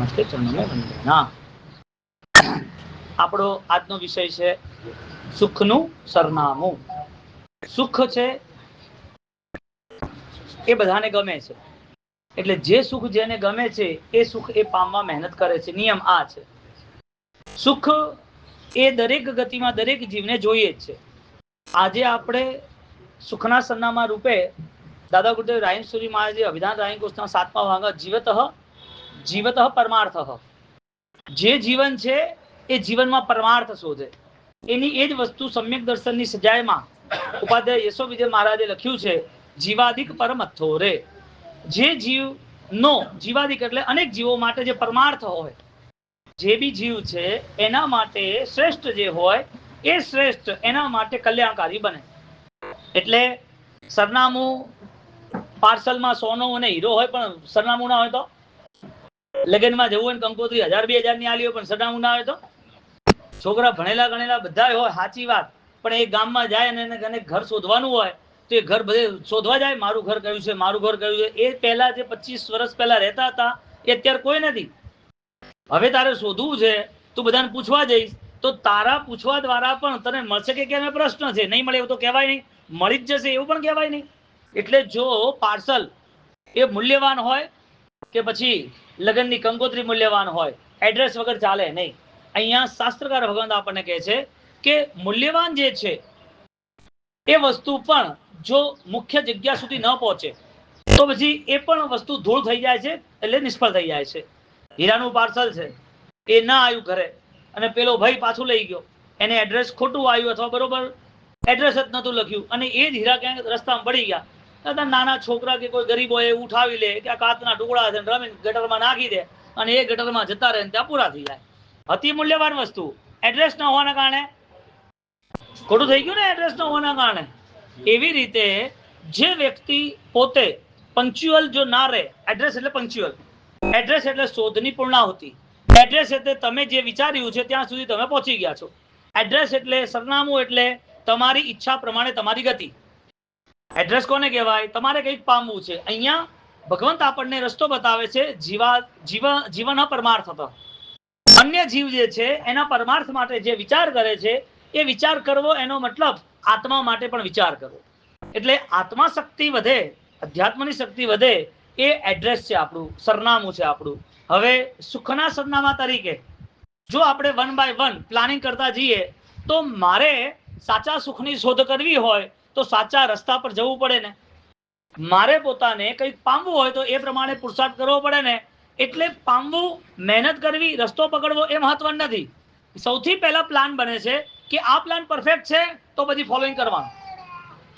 नमस्ते चरणों में वंदना। આપણો આજનો વિષય છે સુખનું સરનામું। સુખ છે એ બધાને ગમે છે, એટલે જે સુખ જેને ગમે છે એ સુખ એ પામવા મહેનત કરે છે। નિયમ આ છે, સુખ એ દરેક ગતિમાં દરેક જીવને જોઈએ જ છે। આજે આપણે સુખના સરનામા રૂપે દાદા ગુરુદેવ રાયસુરી મહારાજે અભિધાન રાય કોષ્ટના 7મા ભાગ જીવતઃ પરમાર્થઃ, જે જીવન છે એ જીવનમાં પરમાર્થ શોધે, એની એ જ વસ્તુ સમ્યક દર્શનની સજાયમાં ઉપાધ્યાય યશો વિજય મહારાજે લખ્યું છે, જીવાદિક પરમથ્થો રે। જે જીવનો જીવાદિક એટલે અનેક જીવો માટે જે પરમાર્થ હોય, જે બી જીવ છે એના માટે શ્રેષ્ઠ જે હોય એ શ્રેષ્ઠ એના માટે કલ્યાણકારી બને। એટલે સરનામું પાર્સલમાં સોનું અને હીરો હોય પણ સરનામું ના હોય તો, લગ્નમાં જવું હોય કંકોત્રી 1000-2000 ની આલી હોય પણ સરનામું ના હોય તો, છોકરા ભણેલા ગણેલા બધા હોય સાચી વાત, પણ એ ગામમાં જાય અને એને ઘર શોધવાનું હોય તો એ ઘર બધે શોધવા જાય, મારું ઘર કયું છે, મારું ઘર કયું છે। એ પહેલા જે 25 વર્ષ પહેલા રહેતા હતા એ અત્યારે કોઈ નથી। હવે તારે શોધવું છે, તું બધાને પૂછવા જઈશ તો તારા પૂછવા દ્વારા પણ તને મળશે કે કેમ એ પ્રશ્ન છે। નહીં મળે એવું તો કહેવાય નહીં, મળી જ જશે એવું પણ કહેવાય નહીં। એટલે જો પાર્સલ એ મૂલ્યવાન હોય કે પછી લગ્નની કંકોત્રી મૂલ્યવાન હોય, એડ્રેસ વગર ચાલે નહીં। અહીંયા શાસ્ત્રકાર ભગવાન આપણને કહે છે કે મૂલ્યવાન જે છે એ વસ્તુ પણ જો મુખ્ય જગ્યા સુધી ન પહોંચે તો પછી એ પણ વસ્તુ ધૂળ થઈ જાય છે, એટલે નિષ્ફળ થઈ જાય છે। હીરાનું પાર્સલ છે, એ ના આવ્યું ઘરે અને પેલો ભાઈ પાછું લઈ ગયો, એને એડ્રેસ ખોટું આવ્યું અથવા બરોબર એડ્રેસ જ નહોતું લખ્યું અને એ જ હીરા ક્યાંક રસ્તામાં પડી ગયા, નાના છોકરા કે કોઈ ગરીબ હોય એ ઉઠાવી લે કે આ કાચના ટુકડા છે, રમીને ગટરમાં નાખી દે અને એ ગટરમાં જતા રહે ત્યાં પૂરા થઈ જાય। અતિ મૂલ્યવાન વસ્તુ એડ્રેસ ન હોવાના કારણે ખોટું થઈ ગયું ને, એડ્રેસ ન હોવાના કારણે। એવી રીતે જે વ્યક્તિ પોતે પંક્ચ્યુઅલ જો ના રહે, એડ્રેસ એટલે પંક્ચ્યુઅલ, એડ્રેસ એટલે શોધની પૂર્ણાહુતિ, એડ્રેસ એટલે તમે જે વિચાર્યું છે ત્યાં સુધી તમે પહોંચી ગયા છો, એડ્રેસ એટલે સરનામું એટલે તમારી ઈચ્છા પ્રમાણે તમારી ગતિ। એડ્રેસ કોને કહેવાય? તમારે કંઈક પામવું છે, અહીંયા ભગવંત આપણને રસ્તો બતાવે છે, જીવન પરમાર્થતઃ। અન્ય જીવ જે છે એના પરમાર્થ માટે જે વિચાર કરે છે એ વિચાર કરવો, એનો મતલબ આત્મા માટે પણ વિચાર કરવો। એટલે આત્મા શક્તિ વધે, અધ્યાત્મની શક્તિ વધે એ એડ્રેસ છે આપણું, સરનામું છે આપણું। હવે સુખના સરનામા તરીકે જો આપણે 1 by 1 પ્લાનિંગ કરતા જઈએ તો મારે સાચા સુખની શોધ કરવી હોય તો સાચા રસ્તા પર જવું પડે ને, મારે પોતાને કંઈક પામવું હોય તો એ પ્રમાણે પુરુષાર્થ કરવો પડે ને। એટલે પામવું, મહેનત કરવી, રસ્તો પકડવો એ મહત્વ નથી। સૌથી પહેલા પ્લાન બને છે કે આ પ્લાન પરફેક્ટ છે તો પછી ફોલોઈંગ કરવાનું,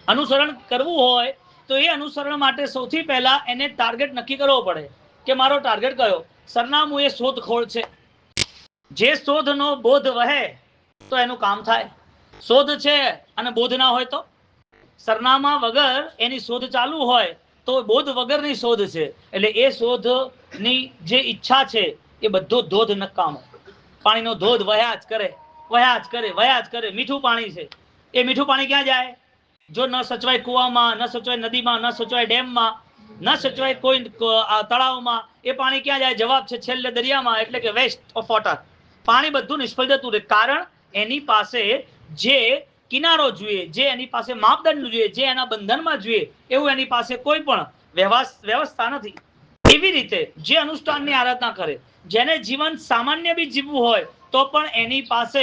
અનુસરણ કરવું હોય તો એ અનુસરણ માટે સૌથી પહેલા એને ટાર્ગેટ નક્કી કરવો પડે કે મારો ટાર્ગેટ કયો? સરનામું એ શોધખોળ છે, જે શોધનો બોધ વહે તો એનું કામ થાય। શોધ છે અને બોધ ના હોય તો, સરનામા વગર એની શોધ ચાલુ હોય તો બોધ વગરની શોધ છે, એટલે એ શોધની જે ઈચ્છા છે એ બધો ધોધ નકામો, પાણીનો ધોધ વહ્યા જ કરે, વહ્યા જ કરે, વહ્યા જ કરે। મીઠું પાણી છે, એ મીઠું પાણી ક્યાં જાય? જો ન સચવાય કુવામાં, ન સચવાય નદીમાં, ન સચવાય ડેમમાં, ન સચવાય કોઈ તળાવમાં, એ પાણી ક્યાં જાય? જવાબ છે છેલ્લે દરિયામાં, એટલે કે વેસ્ટ ઓફ વોટર। પાણી બધું નિષ્ફળ જતું રહે, કારણ એની પાસે જે કિનારો જોઈએ, જે એની પાસે માપદંડ જોઈએ, જે એના બંધનમાં જોઈએ એવું એની પાસે કોઈ પણ વ્યવસ્થા નથી। એવી રીતે જે અનુષ્ઠાનની આરાધના કરે, જેને જીવન સામાન્ય બી જીવવું હોય તો પણ એની પાસે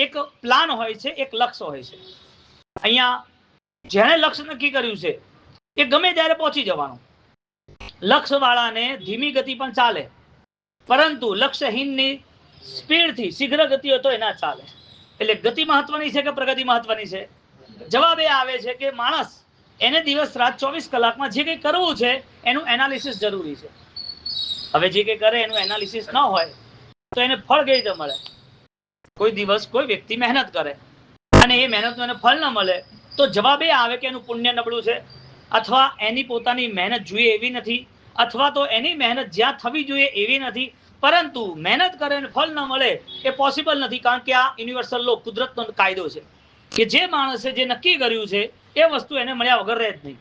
એક પ્લાન હોય છે, એક લક્ષ્ય હોય છે। અહીંયા જેણે લક્ષ્ય નક્કી કર્યું છે એ ગમે ત્યારે પહોંચી જવાનું। લક્ષ્ય વાળાને ધીમી ગતિ પણ ચાલે, પરંતુ લક્ષ્યહીનની સ્પીડથી શીઘ્ર ગતિ હોય તો એના ચાલે। એટલે ગતિ મહત્વની છે કે પ્રગતિ મહત્વની છે? જવાબ એ આવે છે કે માણસ એને દિવસ રાત 24 કલાકમાં જે કંઈ કરવું છે એનું એનાલિસિસ જરૂરી છે। હવે જે કંઈ કરે એનું એનાલિસિસ ન હોય તો એને ફળ કઈ રીતે મળે? કોઈ દિવસ કોઈ વ્યક્તિ મહેનત કરે અને એ મહેનતનું એને ફળ ન મળે તો જવાબ એ આવે કે એનું પુણ્ય નબળું છે, અથવા એની પોતાની મહેનત જોઈએ એવી નથી, અથવા તો એની મહેનત જ્યાં થવી જોઈએ એવી નથી। પરંતુ મહેનત કરે અને ફળ ન મળે એ પોસિબલ નથી, કારણ કે આ યુનિવર્સલ લો, કુદરતનો કાયદો છે કે જે માણસે જે નક્કી કર્યું છે એ વસ્તુ એને મળ્યા વગર રહે જ નહીં,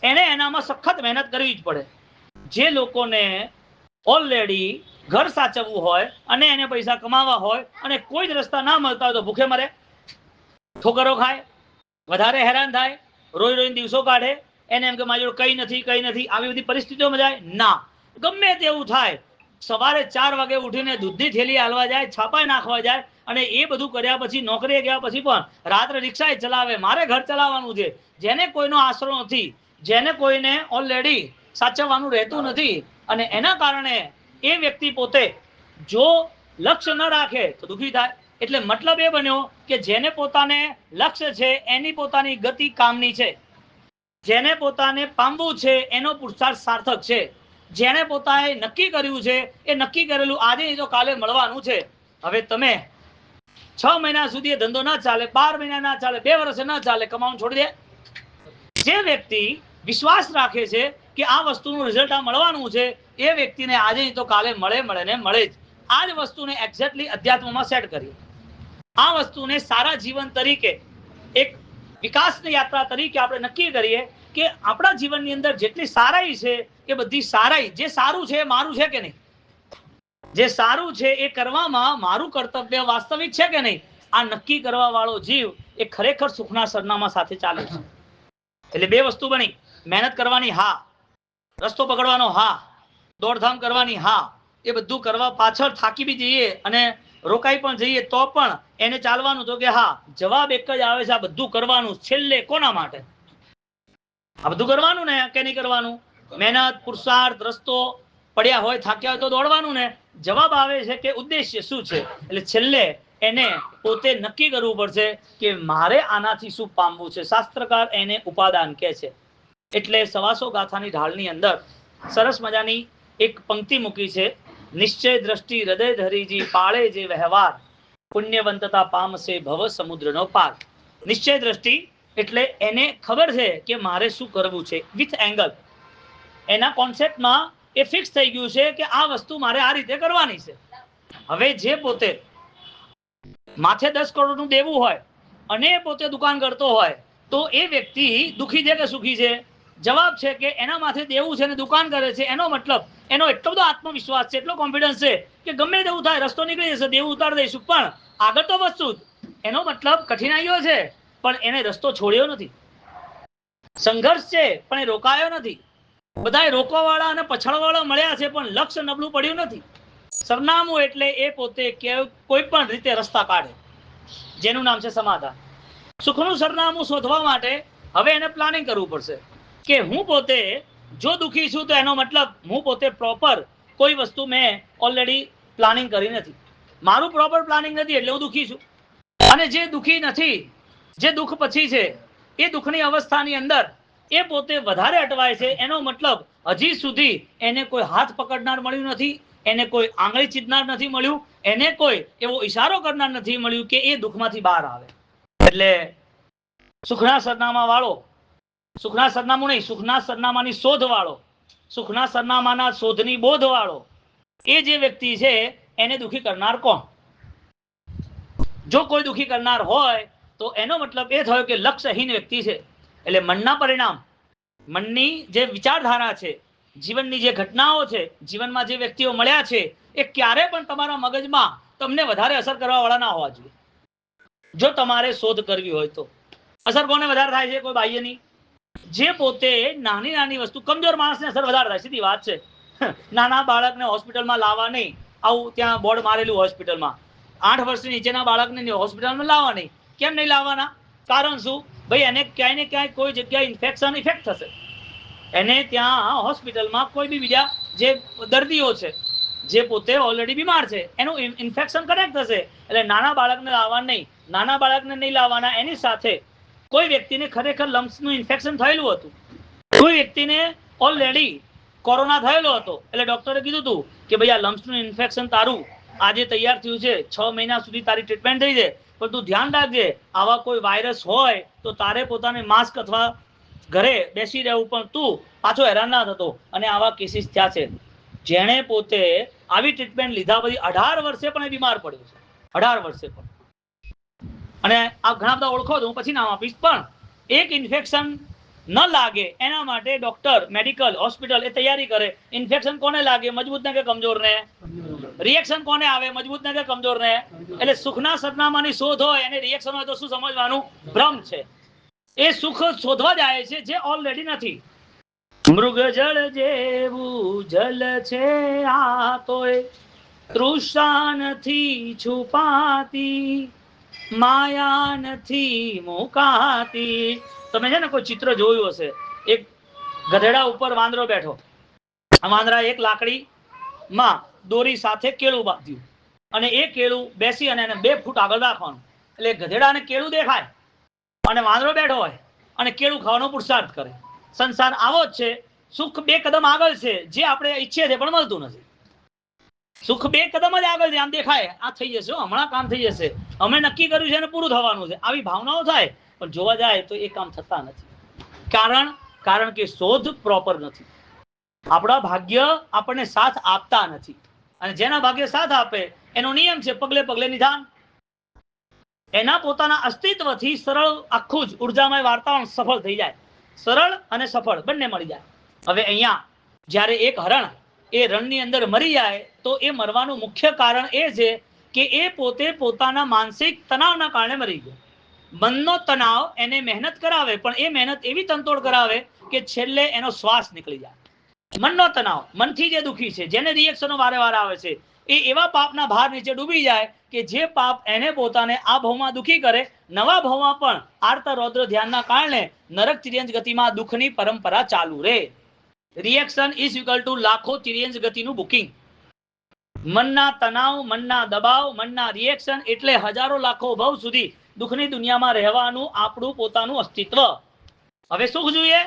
એને એનામાં સખત મહેનત કરવી જ પડે। જે લોકોને ઓલરેડી ઘર સાચવવું હોય અને એને પૈસા કમાવા હોય અને કોઈ જ રસ્તા ના મળતા હોય તો ભૂખે મરે, ઠોકરો ખાય, વધારે હેરાન થાય, રોઈ રોઈને દિવસો કાઢે, એને એમ કે મારી જોડે કઈ નથી, આવી બધી પરિસ્થિતિઓમાં જાય ના. ગમે તેવું થાય, સવારે 4 વાગે ઉઠીને દૂધની થેલી હાલવા જાય, છાપાય નાખવા જાય અને એ બધું કર્યા પછી નોકરીએ ગયા પછી પણ રાત્રે રિક્ષાએ ચલાવે, મારે ઘર ચલાવવાનું છે. જેને કોઈનો આશરો નથી, જેને કોઈને ઓલરેડી સાચવવાનું રહેતું નથી અને એના કારણે એ વ્યક્તિ પોતે જો લક્ષ્ય ન રાખે તો દુઃખી થાય. એટલે મતલબ એ બન્યો કે જેને પોતાને લક્ષ્ય છે એની પોતાની ગતિ કામની છે, જેને પોતાને પામવું છે એનો પુરુષાર્થ સાર્થક છે, જેને પોતાએ નક્કી કર્યું છે એ નક્કી કરેલું આજે નહીં તો કાલે મળવાનું છે. હવે તમે 6 મહિના સુધી ધંધો ના ચાલે, 12 મહિના ના ચાલે, 2 વર્ષે ના ચાલે, કમાવાનું છોડી દે. જે વ્યક્તિ વિશ્વાસ રાખે છે કે આ વસ્તુનું રિઝલ્ટ આ મળવાનું છે, એ વ્યક્તિને આજે નહીં તો કાલે મળે ને મળે જ. આ જ વસ્તુને એક્ઝેક્ટલી અધ્યાત્મમાં સેટ કરીએ. આ વસ્તુને સારા જીવન તરીકે, એક વિકાસની યાત્રા તરીકે આપણે નક્કી કરીએ કે આપણા જીવનની અંદર જેટલી સારાઈ છે એ બધી સારાઈ, જે સારું છે એ મારું છે કે નહીં, જે સારું છે એ કરવામાં મારું કર્તવ્ય વાસ્તવિક છે કે નહીં, આ નક્કી કરવા વાળો જીવ એ ખરેખર સુખના સરનામા સાથે ચાલે છે. એટલે 2 વસ્તુ બની, મહેનત કરવાની હા, રસ્તો પકડવાનો હા, દોડધામ કરવાની હા, એ બધું કરવા પાછળ થાકી બી જઈએ અને રોકાઈ પણ જઈએ તો પણ એને ચાલવાનું તો કે હા, જવાબ એક જ આવે છે આ બધું કરવાનું છેલ્લે કોના માટે? આ બધું કરવાનું ને કે નહીં કરવાનું? મહેનત, પુરુષાર્થ, રસ્તો પડ્યા હોય, થાક્યા હોય તો દોડવાનું ને. જવાબ આવે છે કે ઉદ્દેશ્ય શું છે. એટલે છેલ્લે એને પોતે નક્કી કરવું પડશે કે મારે આનાથી શું પામવું છે. શાસ્ત્રકાર એને ઉપાદાન કહે છે. એટલે સવાસો ગાથાની ઢાળની અંદર સરસ મજાની એક પંક્તિ મૂકી છે, નિશ્ચય દ્રષ્ટિ હૃદય ધરીજી પાળે જે વ્યવહાર, પુણ્યવંતતા પામશે ભવ સમુદ્રનો પાર. નિશ્ચય દ્રષ્ટિ એટલે એને ખબર છે કે મારે શું કરવું છે, વિથ એંગલ. એના કોન્સેપ્ટમાં એ ફિક્સ થઈ ગયું છે કે આ વસ્તુ મારે આ રીતે કરવાની છે. હવે જે પોતે માથે 10 કરોડનું દેવું હોય અને પોતે દુકાન કરતો હોય તો એ વ્યક્તિ દુઃખી છે કે સુખી છે? જવાબ છે કે એના માથે દેવું છે અને દુકાન કરે છે, એનો મતલબ એનો એટલો બધો આત્મવિશ્વાસ છે, એટલો કોન્ફિડન્સ છે કે ગમે તેવું થાય રસ્તો નીકળી જશે, દેવું ઉતારી દઈશું, પણ આગળ તો વસ્તુ જ. એનો મતલબ કઠિનાઈઓ છે પણ એને રસ્તો છોડ્યો નથી, સંઘર્ષ છે પણ એ રોકાયો નથી. બધા રોકવાવાળા અને પછાડવાળા મળ્યા છે પણ લક્ષ્ય નબળું પડ્યું નથી. સરનામું એટલે એ પોતે કોઈ પણ રીતે રસ્તા કાઢે, જેનું નામ છે સમાધાન. સુખનું સરનામું શોધવા માટે હવે એને પ્લાનિંગ કરવું પડશે કે હું પોતે જો દુઃખી છું તો એનો મતલબ હું પોતે પ્રોપર કોઈ વસ્તુ મેં ઓલરેડી પ્લાનિંગ કરી નથી, મારું પ્રોપર પ્લાનિંગ નથી એટલે હું દુઃખી છું. અને જે દુઃખી નથી, જે દુઃખ પછી છે, એ દુઃખની અવસ્થાની અંદર એ પોતે વધારે અટવાય છે, એનો મતલબ હજી સુધી એને કોઈ હાથ પકડનાર મળ્યું નથી, એને કોઈ આંગળી ચીધનાર નથી મળ્યું, એને કોઈ એવો ઈશારો કરનાર નથી મળ્યું કે એ દુઃખમાંથી બહાર આવે. એટલે સુખના સરનામા વાળો, સુખના સરનામું નહીં, સુખના સરનામાની શોધ વાળો, સુખના સરનામાના શોધની બોધ વાળો, એ જે વ્યક્તિ છે એને દુઃખી કરનાર કોણ? જો કોઈ દુઃખી કરનાર હોય તો એનો મતલબ એ થયો કે લક્ષ્યહીન વ્યક્તિ છે. એટલે મનના પરિણામ, મનની જે વિચારધારા છે, જીવનની જે ઘટનાઓ છે, જીવનમાં જે વ્યક્તિઓ મળ્યા છે, એ ક્યારે પણ તમારા મગજમાં તમને વધારે અસર કરવા વાળા ના હોવા જોઈએ. જો તમારે શોધ કરવી હોય તો અસર કોને વધારે થાય છે? કોઈ બાહ્યની. જે પોતે નાની નાની વસ્તુ, કમજોર માણસને અસર વધારે થાય, સીધી વાત છે. નાના બાળકને હોસ્પિટલમાં લાવવા નહીં, આવું ત્યાં બોર્ડ મારેલું હોસ્પિટલમાં 8 વર્ષની નીચેના બાળકને હોસ્પિટલમાં લાવવા નહીં. કેમ નહીં લાવવાના? કારણ શું? ભાઈ એને ક્યાંય ને ક્યાંય કોઈ જગ્યાએ ઇન્ફેક્શન ઇફેક્ટ થશે, એને ત્યાં હોસ્પિટલમાં કોઈ બી બીજા જે દર્દીઓ છે, જે પોતે ઓલરેડી બીમાર છે, એનું ઇન્ફેક્શન કનેક્ટ થશે. એટલે નાના બાળકને લાવવા નહીં, નાના બાળકને નહીં લાવવાના. એની સાથે કોઈ વ્યક્તિને ખરેખર લમ્સનું ઇન્ફેક્શન થયેલું હતું, કોઈ વ્યક્તિને ઓલરેડી કોરોના થયેલો હતો, એટલે ડોક્ટરે કીધું હતું કે ભાઈ આ લમ્સનું ઇન્ફેક્શન તારું આજે તૈયાર થયું છે, 6 મહિના સુધી તારી ટ્રીટમેન્ટ થઈ જાય, પણ તું ધ્યાન રાખજે આવા કોઈ વાયરસ હોય તો તારે પોતાને માસ્ક અથવા ઘરે બેસી રહેવું, પણ તું પાછો હેરાન ના થતો. અને આવા કેસીસ થયા છે. જેણે પોતે આવી ટ્રીટમેન્ટ લીધા પછી 18 વર્ષે પણ એ બીમાર પડ્યો છે, 18 વર્ષે પણ. અને આ ઘણા બધા ઓળખો તો હું પછી નામ આપીશ, પણ એક ઇન્ફેક્શન ન લાગે એના માટે ડોક્ટર, મેડિકલ, હોસ્પિટલ એ તૈયારી કરે. ઇન્ફેક્શન કોને લાગે? મજબૂત ને કે કમજોર ને? રિએક્શન કોને આવે? મજબૂત ને કે કમજોર ને? એટલે સુખના સરનામાની શોધ હોય અને રિએક્શન હોય તો શું સમજવાનું? ભ્રમ છે. એ સુખ શોધવા જાય છે જે ઓલરેડી નથી. મૃગ જળ જેવું જલ છે આ તોય તૃષા નથી છુપાતી, માયા નથી મુકાતી. તમે છે ને કોઈ ચિત્ર જોયું હશે, એક ગધેડા ઉપર વાંદરો બેઠો, આ વાંદરા એક લાકડી માં દોરી સાથે કેળું બાંધ્યું અને એ કેળું બેસી અને એને 2 ફૂટ આગળ રાખવાનું, એટલે ગધેડાને કેળું દેખાય અને વાંદરો બેઠો હોય અને કેળું ખાવાનો પુરુષાર્થ કરે. સંસાર આવો જ છે. સુખ 2 કદમ આગળ છે જે આપણે ઈચ્છીએ છીએ પણ મળતું નથી. સુખ 2 કદમ જ આગળ છે, આમ દેખાય આ થઈ જશે, હમણાં કામ થઈ જશે, અમે નક્કી કર્યું છે અને પૂરું થવાનું છે, આવી ભાવનાઓ થાય, પણ જોવા જાય તો એ કામ થતા નથી. કારણ કે શોધ પ્રોપર નથી. આપણા ભાગ્ય આપણને સાથ આપતા નથી, અને જેના ભાગ્ય સાથ આપે એનો નિયમ છે પગલે પગલે નિધાન. એના પોતાના અસ્તિત્વથી સરળ આખું જ ઉર્જામય વાર્તાવરણ સફળ થઈ જાય. સરળ અને સફળ બંને મળી જાય. હવે અહીંયા જ્યારે એક હરણ એ રણની અંદર મરી જાય તો એ મરવાનું મુખ્ય કારણ એ છે કે એ પોતે પોતાના માનસિક તણાવના કારણે મરી ગયો. મનનો તણાવ એને મહેનત કરાવે, પણ એ મહેનત એવી તંતોડ કરાવે કે છેલ્લે એનો શ્વાસ નીકળી જાય. મનનો તણાવ, મનથી જે દુખી છે, જેને રિએક્શનો વારે વારે આવે છે, એ એવા પાપના ભાર નીચે ડૂબી જાય કે જે પાપ એને પોતાને આ ભાવમાં દુખી કરે, નવા ભાવમાં પણ આર્ત રૌદ્ર ધ્યાનના કારણે નરક તિર્યંજ ગતિમાં દુઃખની પરંપરા ચાલુ રહે. રિએક્શન ઇઝ ઇક્વલ ટુ લાખો તિર્યંજ ગતિનું બુકિંગ. મનના તણાવ, મનના દબાવ, મનના રિએક્શન એટલે હજારો લાખો ભાવ સુધી દુઃખની દુનિયામાં રહેવાનું આપણું પોતાનું અસ્તિત્વ. હવે સુખ જોઈએ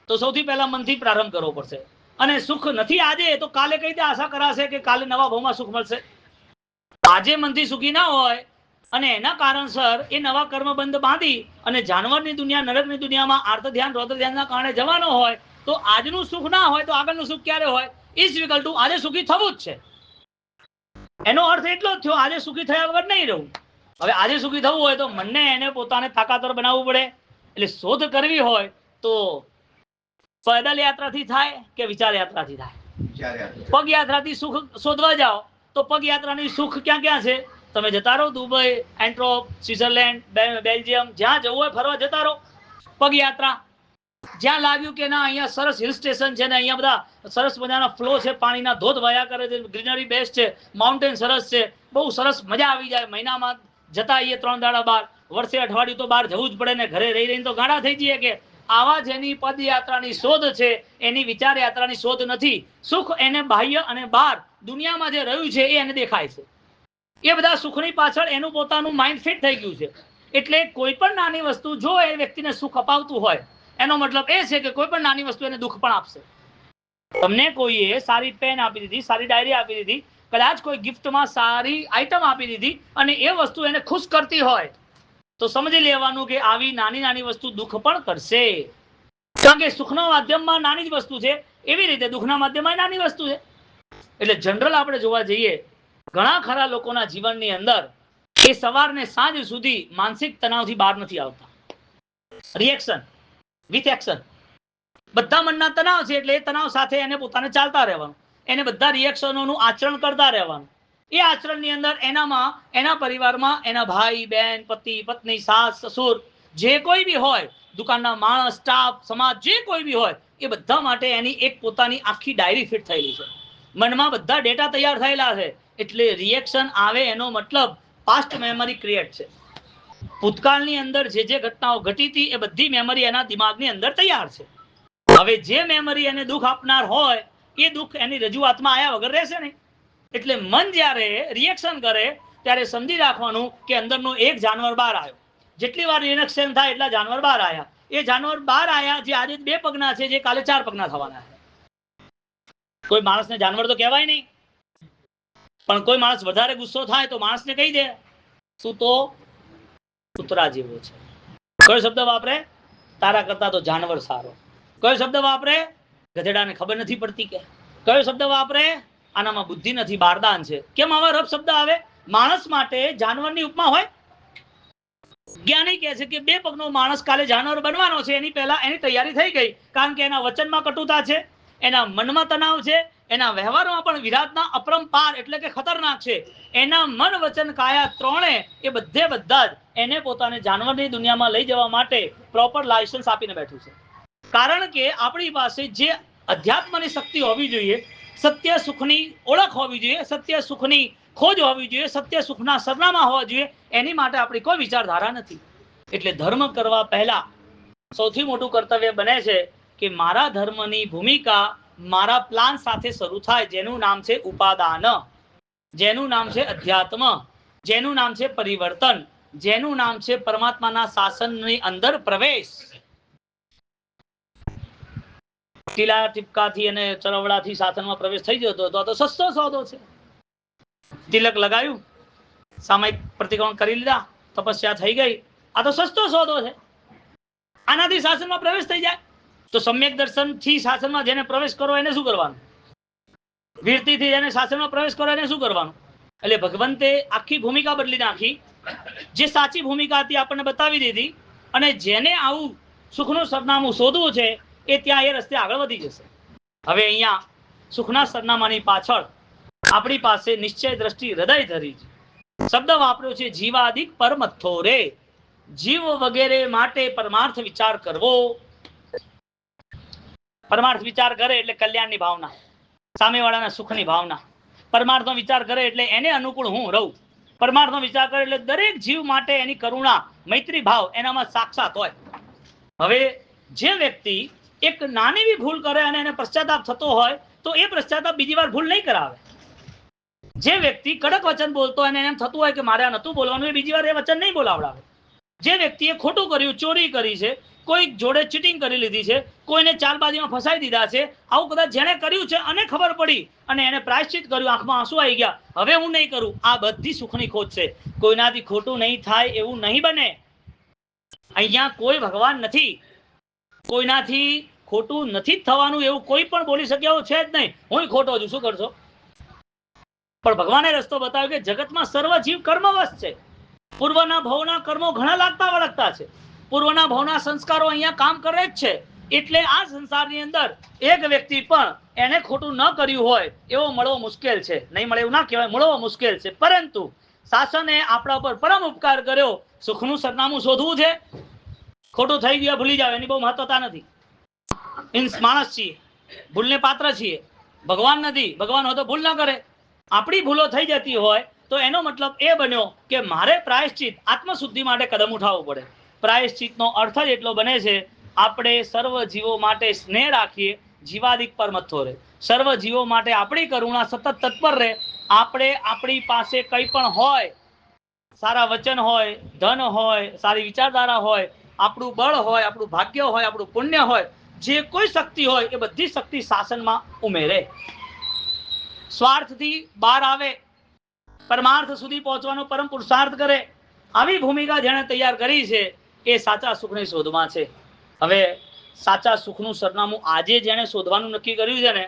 તો સૌથી પહેલા મનથી પ્રારંભ કરવો પડશે, અને સુખ નથી આજે તો કાલે કઈ રીતે આશા કરાશે કે કાલે નવા ભાવમાં સુખ મળશે? આજે મનથી સુખી ના હોય અને એના કારણસર એ નવા કર્મબંધ બાંધી અને જાનવરની દુનિયા, નરકની દુનિયામાં આર્ત ધ્યાન, રૌદ્ર ધ્યાનના કારણે જવાનો હોય, તો આજનું સુખ ના હોય તો આગળનું સુખ ક્યારે હોય? ઇઝ ઇક્વલ ટુ આજે સુખી થવું જ છે. એનો અર્થ એટલો જ થયો, આજે સુખી થયા વગર નહીં રહું. હવે આજે સુખી થવું હોય તો મનને એને પોતાને તાકાતવર બનાવવું પડે. એટલે શોધ કરવી હોય તો પેદલ યાત્રાથી થાય કે વિચાર યાત્રાથી થાય? પગ યાત્રાથી સુખ શોધવા જાઓ તો પગ યાત્રાની સુખ ક્યાં ક્યાં છે? તમે જતા રહો દુબઈ, એન્ટ્રોપ, સ્વિટ્ઝરલેન્ડ, બેલ્જિયમ, જ્યાં જવું હોય ફરવા જતા રહો. પગ યાત્રા જ્યાં લાગ્યું કે ના અહીંયા સરસ હિલ સ્ટેશન છે ને અહીંયા બધા સરસ મજાના ફ્લો છે, પાણીના ધોધ વયા કરે છે, ગ્રીનરી બેસ્ટ છે, માઉન્ટેન સરસ છે, બહુ સરસ મજા આવી જાય. મહિનામાં જતા આવીએ 3 દાડા બહાર, વર્ષે અઠવાડિયું તો બહાર જવું જ પડે ને, ઘરે રહી રહીને તો ગાડા થઈ જઈએ. કે આવા જેની પદયાત્રાની શોધ છે એની વિચાર યાત્રાની શોધ નથી. સુખ એને બાહ્ય અને બહાર દુનિયામાં જે રહ્યું છે એ એને દેખાય છે. એ બધા સુખની પાછળ એનું પોતાનું માઇન્ડ ફિટ થઈ ગયું છે. એટલે કોઈ પણ નાની વસ્તુ જો એ વ્યક્તિને સુખ અપાવતું હોય, એનો મતલબ એ છે કે કોઈ પણ નાની વસ્તુ એને દુઃખ પણ આપશે. તમને કોઈએ સારી પેન આપી દીધી, સારી ડાયરી આપી દીધી, કદાચ કોઈ ગિફ્ટમાં સારી આઈટમ આપી દીધી અને એ વસ્તુ એને ખુશ કરતી હોય તો સમજી લેવાનું કે આવી નાની નાની વસ્તુ દુઃખ પણ કરશે. કારણ કે સુખના માધ્યમમાં નાની જ વસ્તુ છે, એવી રીતે દુઃખના માધ્યમમાં નાની વસ્તુ છે. એટલે જનરલ આપણે જોવા જઈએ, ઘણા ખરા લોકોના જીવનની અંદર એ સવારને સાંજ સુધી માનસિક તણાવથી બહાર નથી આવતા. રિએક્શન વિથ એક્શન, બધા મનના તણાવ છે એટલે એ તણાવ સાથે એને પોતાને ચાલતા રહેવાનું, એને બધા રિએક્શનોનું આચરણ કરતા રહેવાનું. એ આચરણની અંદર એનામાં, એના પરિવારમાં, એના ભાઈ બહેન, પતિ પત્ની, સાસ સસુર, જે કોઈ બી હોય, દુકાનના માણસ, સ્ટાફ, સમાજ, જે કોઈ બી હોય, એ બધા માટે એની એક પોતાની આખી ડાયરી ફિટ થયેલી છે. મનમાં બધા ડેટા તૈયાર થયેલા છે. એટલે રિએક્શન આવે એનો મતલબ પાસ્ટ મેમરી ક્રિએટ છે. ભૂતકાળની અંદર જે જે ઘટનાઓ ઘટી હતી એ બધી મેમરી એના દિમાગની અંદર તૈયાર છે. હવે જે મેમરી એને દુઃખ આપનાર હોય એ દુઃખ એની રજૂઆતમાં આયા વગર રહેશે નહીં. એટલે મન જ્યારે રિએક્શન કરે ત્યારે સમજી રાખવાનું કે અંદરનો એક જાનવર બહાર આવ્યો. જેટલી વાર રિએક્શન થાય એટલા જાનવર બહાર આવ્યા. એ જાનવર બહાર આવ્યા જે આજે 2 પગના છે, જે કાલે 4 પગના થવાના છે. કોઈ માણસને જાનવર તો કહેવાય નહીં, પણ કોઈ માણસ વધારે ગુસ્સો થાય તો માણસને કહી દે તું તો કૂતરા જેવો છે. કયો શબ્દ વાપરે? તારા કરતા તો જાનવર સારો. કયો શબ્દ વાપરે? ગધેડાને ખબર નથી પડતી કે. કયો શબ્દ વાપરે? આનામાં બુદ્ધિ નથી, બારદાન છે. કેમ આવા રફ શબ્દ આવે? માણસ માટે જાનવરની ઉપમા હોય? જ્ઞાની કહે છે કે 2 પગનો માણસ કાલે જાનવર બનવાનો છે, એની પહેલા એની તૈયારી થઈ ગઈ. કારણ કે એના વચનમાં કટુતા છે, એના મનમાં તણાવ છે, એના વ્યવહારમાં પણ વિરાટના અપરંપાર એટલે કે ખતરનાક છે. એના મન વચન કાયા ત્રણે એ બધા જ એને પોતાને જાનવરની દુનિયામાં લઈ જવા માટે પ્રોપર લાયસન્સ આપીને બેઠું છે. કારણ કે આપણી પાસે જે અધ્યાત્મની શક્તિ હોવી જોઈએ, સત્ય સુખની ઓળખ હોવી જોઈએ, સત્ય સુખની ખોજ હોવી જોઈએ, સત્ય સુખના સરનામા હોવા જોઈએ, એની માટે આપણી કોઈ વિચારધારા નથી. એટલે ધર્મ કરવા પહેલા સૌથી મોટું કર્તવ્ય બને છે કે મારા ધર્મની ભૂમિકા મારા પ્લાન સાથે શરૂ થાય, જેનું નામ છે ઉપાદાન, જેનું નામ છે અધ્યાત્મ, જેનું નામ છે પરિવર્તન, જેનું નામ છે પરમાત્માના શાસનની અંદર પ્રવેશ. ટીલા ટીપકાથી અને ચરવડાથી શાસનમાં પ્રવેશ થઈ જતો તો આ તો સસ્તો સોદો છે. તિલક લગાવ્યું, સામાયિક પ્રતિક્રમણ કરી લીધા, તપસ્યા થઈ ગઈ, આ તો સસ્તો સોદો છે. આનાથી શાસનમાં પ્રવેશ થઈ જાય તો સમ્યક દર્શન થી શાસનમાં જેને પ્રવેશ કરો એને શું કરવાનું? વીરતીથી જેને શાસનમાં પ્રવેશ કરો એને શું કરવાનું? એટલે ભગવંતે આખી ભૂમિકા બદલી નાખી. જે સાચી ભૂમિકા હતી આપણને બતાવી દીધી, અને જેને આવું સુખનું સરનામું શોધવું છે એ ત્યાં એ રસ્તે આગળ વધી જશે. હવે અહીંયા સુખના સરનામાની પાછળ આપણી પાસે નિશ્ચય દ્રષ્ટિ હૃદય ધરી છે. શબ્દ વાપર્યો છે જીવાદિક પરમથ્થો રે. જીવ વગેરે માટે પરમાર્થ વિચાર કરવો. પરમાર્થ વિચાર કરે એટલે કલ્યાણની ભાવના, સામેવાળાના સુખની ભાવના. પરમાર્થનો વિચાર કરે એટલે એને અનુકૂળ હું રહું. પરમાર્થનો વિચાર કરે એટલે દરેક જીવ માટે એની કરુણા, મૈત્રી ભાવ એનામાં સાક્ષાત હોય. હવે જે વ્યક્તિ એક નાની બી ભૂલ કરે અને એને પશ્ચાતાપ થતો હોય તો એ પશ્ચાતાપ બીજી વાર ભૂલ નહીં કરાવે. જે વ્યક્તિ કડક વચન બોલતો હોય અને એમ થતું હોય કે મારે આ નતું બોલવાનું, એ બીજી વાર એ વચન નહીં બોલાવડાવે. જે વ્યક્તિએ ખોટું કર્યું, ચોરી કરી છે, કોઈ જોડે ચીટિંગ કરી લીધી છે, કોઈને ચાલબાજીમાં ફસાઈ દીધા છે, આવું કદાચ જેને કર્યું છે અને ખબર પડી અને એને પ્રાયશ્ચિત કર્યું, આંખમાં આંસુ આવી ગયા, હવે હું નહીં કરું, આ બધી સુખની ખોજ છે. કોઈનાથી ખોટું નહીં થાય એવું નહીં બને. અહીંયા કોઈ ભગવાન નથી, કોઈનાથી ખોટું નથી થવાનું એવું કોઈ પણ બોલી શકે એવું છે જ નહીં. હું ખોટો છું, શું કરશો? પણ ભગવાને રસ્તો બતાવ્યો કે જગતમાં સર્વ જીવ કર્મવશ છે. પૂર્વના ભવના કર્મો ઘણા લાગતા વળગતા છે. પૂર્વના ભવના સંસ્કારો અહીંયા કામ કરે જ છે. એટલે આ સંસારની અંદર એક વ્યક્તિ પણ એને ખોટું ન કર્યું હોય એવો મળવો મુશ્કેલ છે. નહીં મળે એવું ના કહેવાય, મળવો મુશ્કેલ છે. પરંતુ શાસને આપણા પર પરમ ઉપકાર કર્યો. સુખનું સરનામું શોધવું છે, ખોટું થઈ ગયું ભૂલી જાવ, એની બહુ મહત્વતા નથી. માણસ છીએ, ભૂલને પાત્ર છીએ, ભગવાન નથી. ભગવાન હોય તો ભૂલ ના કરે. આપણી ભૂલો થઈ જતી હોય તો એનો મતલબ એ બન્યો કે મારે પ્રાયશ્ચિત, આત્મશુદ્ધિ માટે કદમ ઉઠાવવું પડે. પ્રાયશ્ચિતનો અર્થ જ એટલો બને છે આપણે સર્વ જીવો માટે સ્નેહ રાખીએ, જીવાદિક પરમથ્થો રહે. સર્વ જીવો માટે આપણી કરુણા સતત તત્પર રહે. આપણે આપણી પાસે કંઈ પણ હોય, સારા વચન હોય, ધન હોય, સારી વિચારધારા હોય, આપણું બળ હોય, આપણું ભાગ્ય હોય, આપણું પુણ્ય હોય, જે કોઈ શક્તિ હોય એ બધી શક્તિ શાસનમાં ઉમેરે. સ્વાર્થથી બહાર આવે, પરમાર્થ સુધી પહોંચવાનો પરમ પુરુષાર્થ કરે. આવી ભૂમિકા જેણે તૈયાર કરી છે એ સાચા સુખની શોધમાં છે. હવે સાચા સુખનું સરનામું આજે જેણે શોધવાનું નક્કી કર્યું છે ને,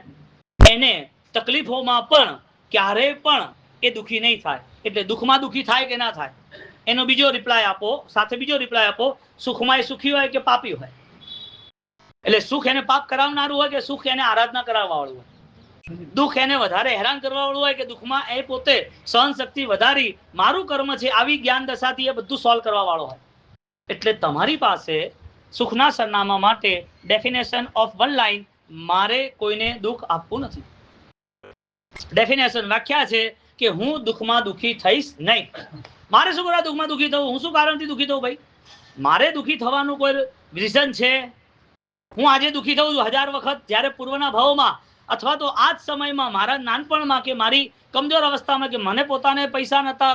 એને તકલીફોમાં પણ ક્યારેય પણ એ દુઃખી નહીં થાય. એટલે દુઃખમાં દુઃખી થાય કે ના થાય એનો બીજો રિપ્લાય આપો, સાથે બીજો રિપ્લાય આપો. સુખમાં એ સુખી હોય કે પાપી હોય? એટલે સુખ એને પાપ કરાવનારું હોય કે સુખ એને આરાધના કરાવવા વાળું હોય? દુઃખ એને વધારે હેરાન કરવા વાળું હોય કે દુઃખમાં એ પોતે સહન શક્તિ વધારી મારું કર્મ છે આવી જ્ઞાન દશાથી એ બધું સોલ્વ કરવા વાળો હોય? એટલે તમારી પાસે સુખના સરનામા માટે ડેફિનેશન ઓફ વન લાઈન, મારે કોઈને દુઃખ આપવું નથી. ડેફિનેશન વ્યાખ્યા છે કે હું દુઃખમાં દુઃખી થઈશ નહીં. મારે શું કરવા દુઃખમાં દુઃખી થવું? હું શું કારણથી દુઃખી થવું? ભાઈ મારે દુઃખી થવાનું કોઈ રીઝન છે? હું આજે દુઃખી થઉં છું 1000 વખત, જ્યારે પૂર્વના ભાવમાં અથવા તો આ જ સમયમાં મારા નાનપણમાં કે મારી કમજોર અવસ્થામાં કે મને પોતાને પૈસા નહોતા,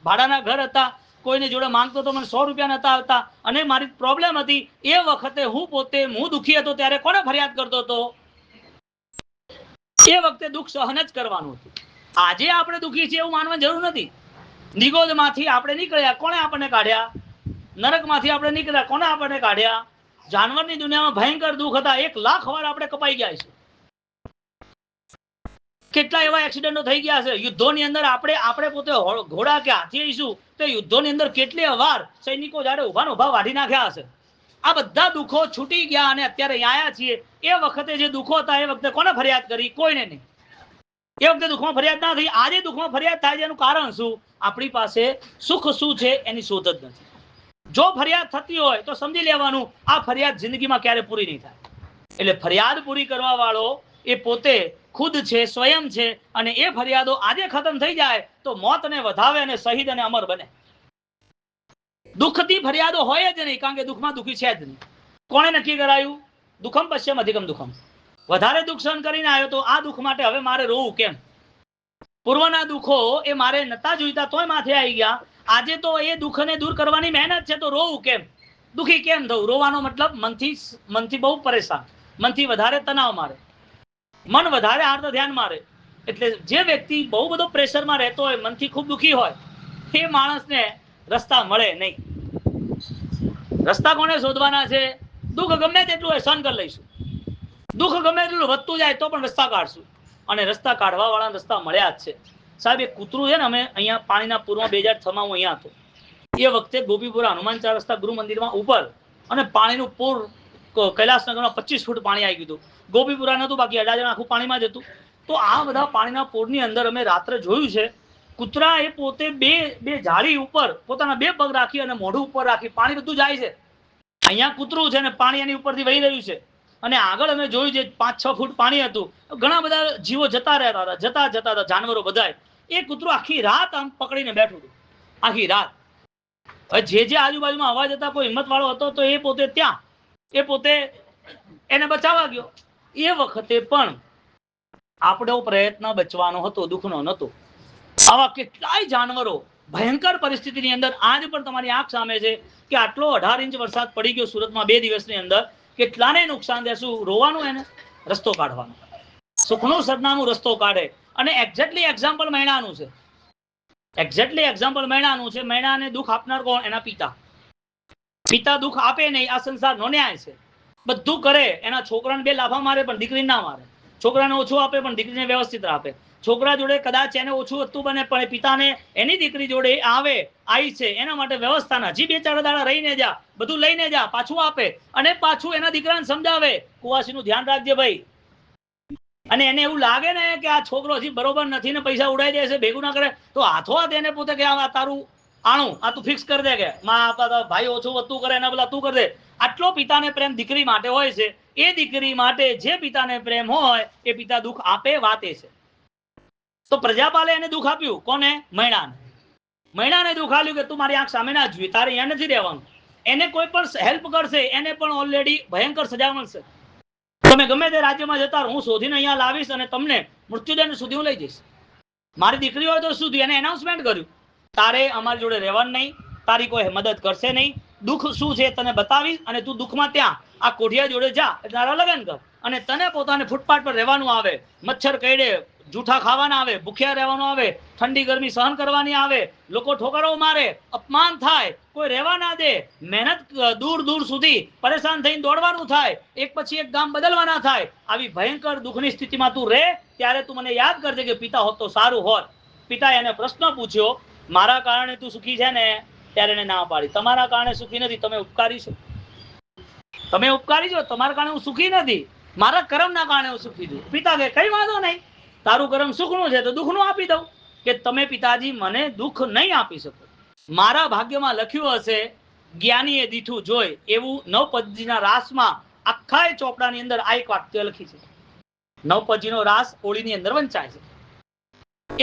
ભાડાના ઘર હતા, કોઈને જોડે માંગતો તો મને 100 રૂપિયા નહોતા આવતા અને મારી પ્રોબ્લેમ હતી, એ વખતે હું પોતે દુઃખી હતો ત્યારે કોને ફરિયાદ કરતો હતો? એ વખતે દુઃખ સહન જ કરવાનું હતું. આજે આપણે દુઃખી છીએ એવું માનવાની જરૂર નથી. નિગોદમાંથી આપણે નીકળ્યા, કોણે આપણને કાઢ્યા? નરકમાંથી આપણે નીકળ્યા, કોણે આપણને કાઢ્યા? જાનવરની દુનિયામાં ભયંકર દુઃખ હતા, 1,00,000 વાર આપણે કપાઈ ગયા છે. કેટલા એવા એક્સિડન્ટો થઈ ગયા છે યુદ્ધોની અંદર. આપણે પોતે ઘોડા કે હાથી આવીશું તો યુદ્ધોની અંદર કેટલી વાર સૈનિકો જાડે ઉભા વાઢી નાખ્યા હશે. આ બધા દુઃખો છૂટી ગયા અને અત્યારે આયા છીએ. એ વખતે જે દુઃખો હતા એ વખતે કોને ફરિયાદ કરી? કોઈને નહીં. એ વખતે દુઃખમાં ફરિયાદ ના થઈ. આજે દુઃખમાં ફરિયાદ થાય છે એનું કારણ શું? આપણી પાસે સુખ શું છે એની શોધ જ નથી. જો ફરિયાદ થતી હોય તો સમજી લેવાનું આ ફરિયાદ જિંદગીમાં ક્યારે પૂરી નહીં થાય. એટલે ફરિયાદ પૂરી કરવા વાળો એ પોતે ખુદ છે, સ્વયં છે. અને એ ફરિયાદો આજે ખતમ થઈ જાય તો મોતને વધાવે અને શહીદ અને અમર બને. દુઃખથી ફરિયાદો હોય જ નહીં, કારણ કે દુઃખમાં દુઃખી છે જ નહીં. કોણે નક્કી કરાયું? દુઃખમ પશ્યમ અધિકમ દુઃખમ. વધારે દુઃખ સહન કરીને આવ્યો તો આ દુઃખ માટે હવે મારે રોવું કેમ? પૂર્વના દુઃખો એ મારે નતા જોઈતા તોય માથે આવી ગયા. આજે તો એ દુઃખને દૂર કરવાની મહેનત છે, તો રોવું કેમ? દુઃખી કેમ થવું? રોવાનો મતલબ મનથી બહુ પરેશાન, મનથી વધારે તણાવ મારે, મન વધારે આર્ત ધ્યાન મારે. એટલે જે વ્યક્તિ બહુ બધો પ્રેશરમાં રહેતો હોય, મનથી ખૂબ દુઃખી હોય, એ માણસને રસ્તા મળે નહીં. રસ્તા કોને શોધવાના છે? દુઃખ ગમે તેટલું હોય સહન કરી લઈશું. દુઃખ ગમે તેટલું વધતું જાય તો પણ રસ્તા કાઢશું. અને રસ્તા કાઢવા વાળા રસ્તા મળ્યા જ છે. સાહેબ એક કૂતરું છે ને, અમે અહીંયા પાણીના પૂરમાં 2006 હું અહીંયા હતો. એ વખતે ગોપીપુરા હનુમાન 4 રસ્તા ગૃહ મંદિરમાં ઉપર અને પાણીનું પૂર કૈલાસનગરમાં 25 ફૂટ પાણી આવી ગયું હતું. ગોપીપુરા નતું, બાકી અડાજણ આખું પાણીમાં જ હતું. તો આ બધા પાણીના પૂરની અંદર અમે રાત્રે જોયું છે કૂતરા એ પોતે બે ઝાડી ઉપર પોતાના 2 પગ રાખી અને મોઢું ઉપર રાખી પાણી બધું જાય છે. અહીંયા કૂતરું છે ને પાણી એની ઉપરથી વહી રહ્યું છે. અને આગળ અમે જોયું છે 5-6 ફૂટ પાણી હતું. ઘણા બધા જીવો જતા રહેતા હતા, જતા હતા જાનવરો બધા. એ કૂતરું આખી રાત આમ પકડીને બેઠું હતું, આખી રાત. જે આજુબાજુમાં અવાજ હતા, કોઈ હિંમત વાળો હતો તો એ પોતે ત્યાં, એ પોતે એને બચાવવા ગયો. એ વખતે પણ આપણો પ્રયત્ન બચવાનો હતો, દુઃખનો નહોતો. આવા કેટલાય જાનવરો ભયંકર પરિસ્થિતિની અંદર આજ પણ તમારી આંખ સામે છે કે આટલો 18 ઇંચ વરસાદ પડી ગયો સુરતમાં 2 દિવસની અંદર. કેટલાને નુકસાન દેશું? રોવાનું, એને રસ્તો કાઢવાનો. સુખનું સરનામું રસ્તો કાઢે. અને એક્ઝેક્ટલી એક્ઝામ્પલ મૈણાનું છે. એક્ઝેક્ટલી એક્ઝામ્પલ મૈણાનું છે. મૈણાને દુઃખ આપનાર કોણ? એના પિતા. પિતા દુઃખ આપે નહીં, આ સંસારનો ન્યાય છે. બધું કરે, એના છોકરાને 2 લાફા મારે પણ દીકરીને ના મારે. છોકરાને ઓછું આપે પણ દીકરીને વ્યવસ્થિત આપે. છોકરા જોડે કદાચ એને ઓછું વધતું બને પણ પિતાને એની દીકરી જોડે આવે આવી છે એના માટે વ્યવસ્થાના હજી 2-4 દાડા રહીને જા, બધું લઈને જા, પાછું આપે. અને પાછું એના દીકરાને સમજાવે, કુવાસીનું ધ્યાન રાખજે ભાઈ. અને એને એવું લાગે ને કે આ છોકરો હજી બરોબર નથી ને પૈસા ઉડાઈ દે છે, ભેગું ના કરે, તો હાથો હાથ એને પોતે કે આ તારું આણું આ તું ફિક્સ કરી દે, કે ભાઈ ઓછું વધતું કરે એના બદલા તું કરી દે. આટલો પિતાને પ્રેમ દીકરી માટે હોય છે. એ દીકરી માટે જે પિતાને પ્રેમ હોય એ પિતા દુઃખ આપે વાતે છે. તો પ્રજાપાલે એને દુઃખ આપ્યું. કોને? મૈણાને. મૈણાને દુઃખ આપ્યું કે તું મારી આંખ સામે ના જોઈ, તારે અહીંયા નથી રહેવાનું. એને કોઈ પણ હેલ્પ કરશે એને પણ ઓલરેડી ભયંકર સજા મળશે. તમે ગમે તે રાજ્યમાં જતા રહો, હું શોધીને અહીંયા લાવીશ અને તમને મૃત્યુદંડ સુધી હું લઈ જઈશ. મારી દીકરી હોય તો શું થયું? એને એનાઉન્સમેન્ટ કર્યું, તારે અમારી જોડે રહેવાનું નહીં, તારી કોઈ મદદ કરશે નહીં. દુઃખ શું છે તને બતાવીશ અને તું દુઃખમાં ત્યાં આ કોઢિયા જોડે જા, તારા લગ્ન કર. અને તને પોતાને ફૂટપાથ પર રહેવાનું આવે, મચ્છર કઈડે, જૂઠા ખાવાના આવે, ભૂખ્યા રહેવાનું આવે, ઠંડી ગરમી સહન કરવાની આવે, લોકો ઠોકરો મારે, અપમાન થાય, કોઈ રહેવા ના દે, મહેનત દૂર દૂર સુધી પરેશાન થઈને દોડવાનું થાય, એક પછી એક ગામ બદલવાના થાય. આવી ભયંકર દુઃખની સ્થિતિમાં તું રહે ત્યારે તું મને યાદ કરજે કે પિતા હોત તો સારું હોત. પિતાએ એને પ્રશ્ન પૂછ્યો, મારા કારણે તું સુખી છે ને? ત્યારે એને ના પાડી, તમારા કારણે સુખી નથી, તમે ઉપકારી છો. તમે ઉપકારી છો, તમારા કારણે હું સુખી નથી, મારા કર્મના કારણે હું સુખી છું. પિતા કે કઈ વાંધો નહીં, તારું કર્મ સુખનું છે તો દુઃખનું આપી દઉં. કે તમે પિતાજી મને દુઃખ નહીં આપી શકો. મારા ભાગ્યમાં લખ્યું હશે જ્ઞાનીએ દીઠું જોઈ, એવું નવપદજીના રાસમાં આખા ચોપડાની અંદર આ એક વાક્ય લખી છે. નવપદજીનો રાસ ઓળીની અંદર વંચાય છે.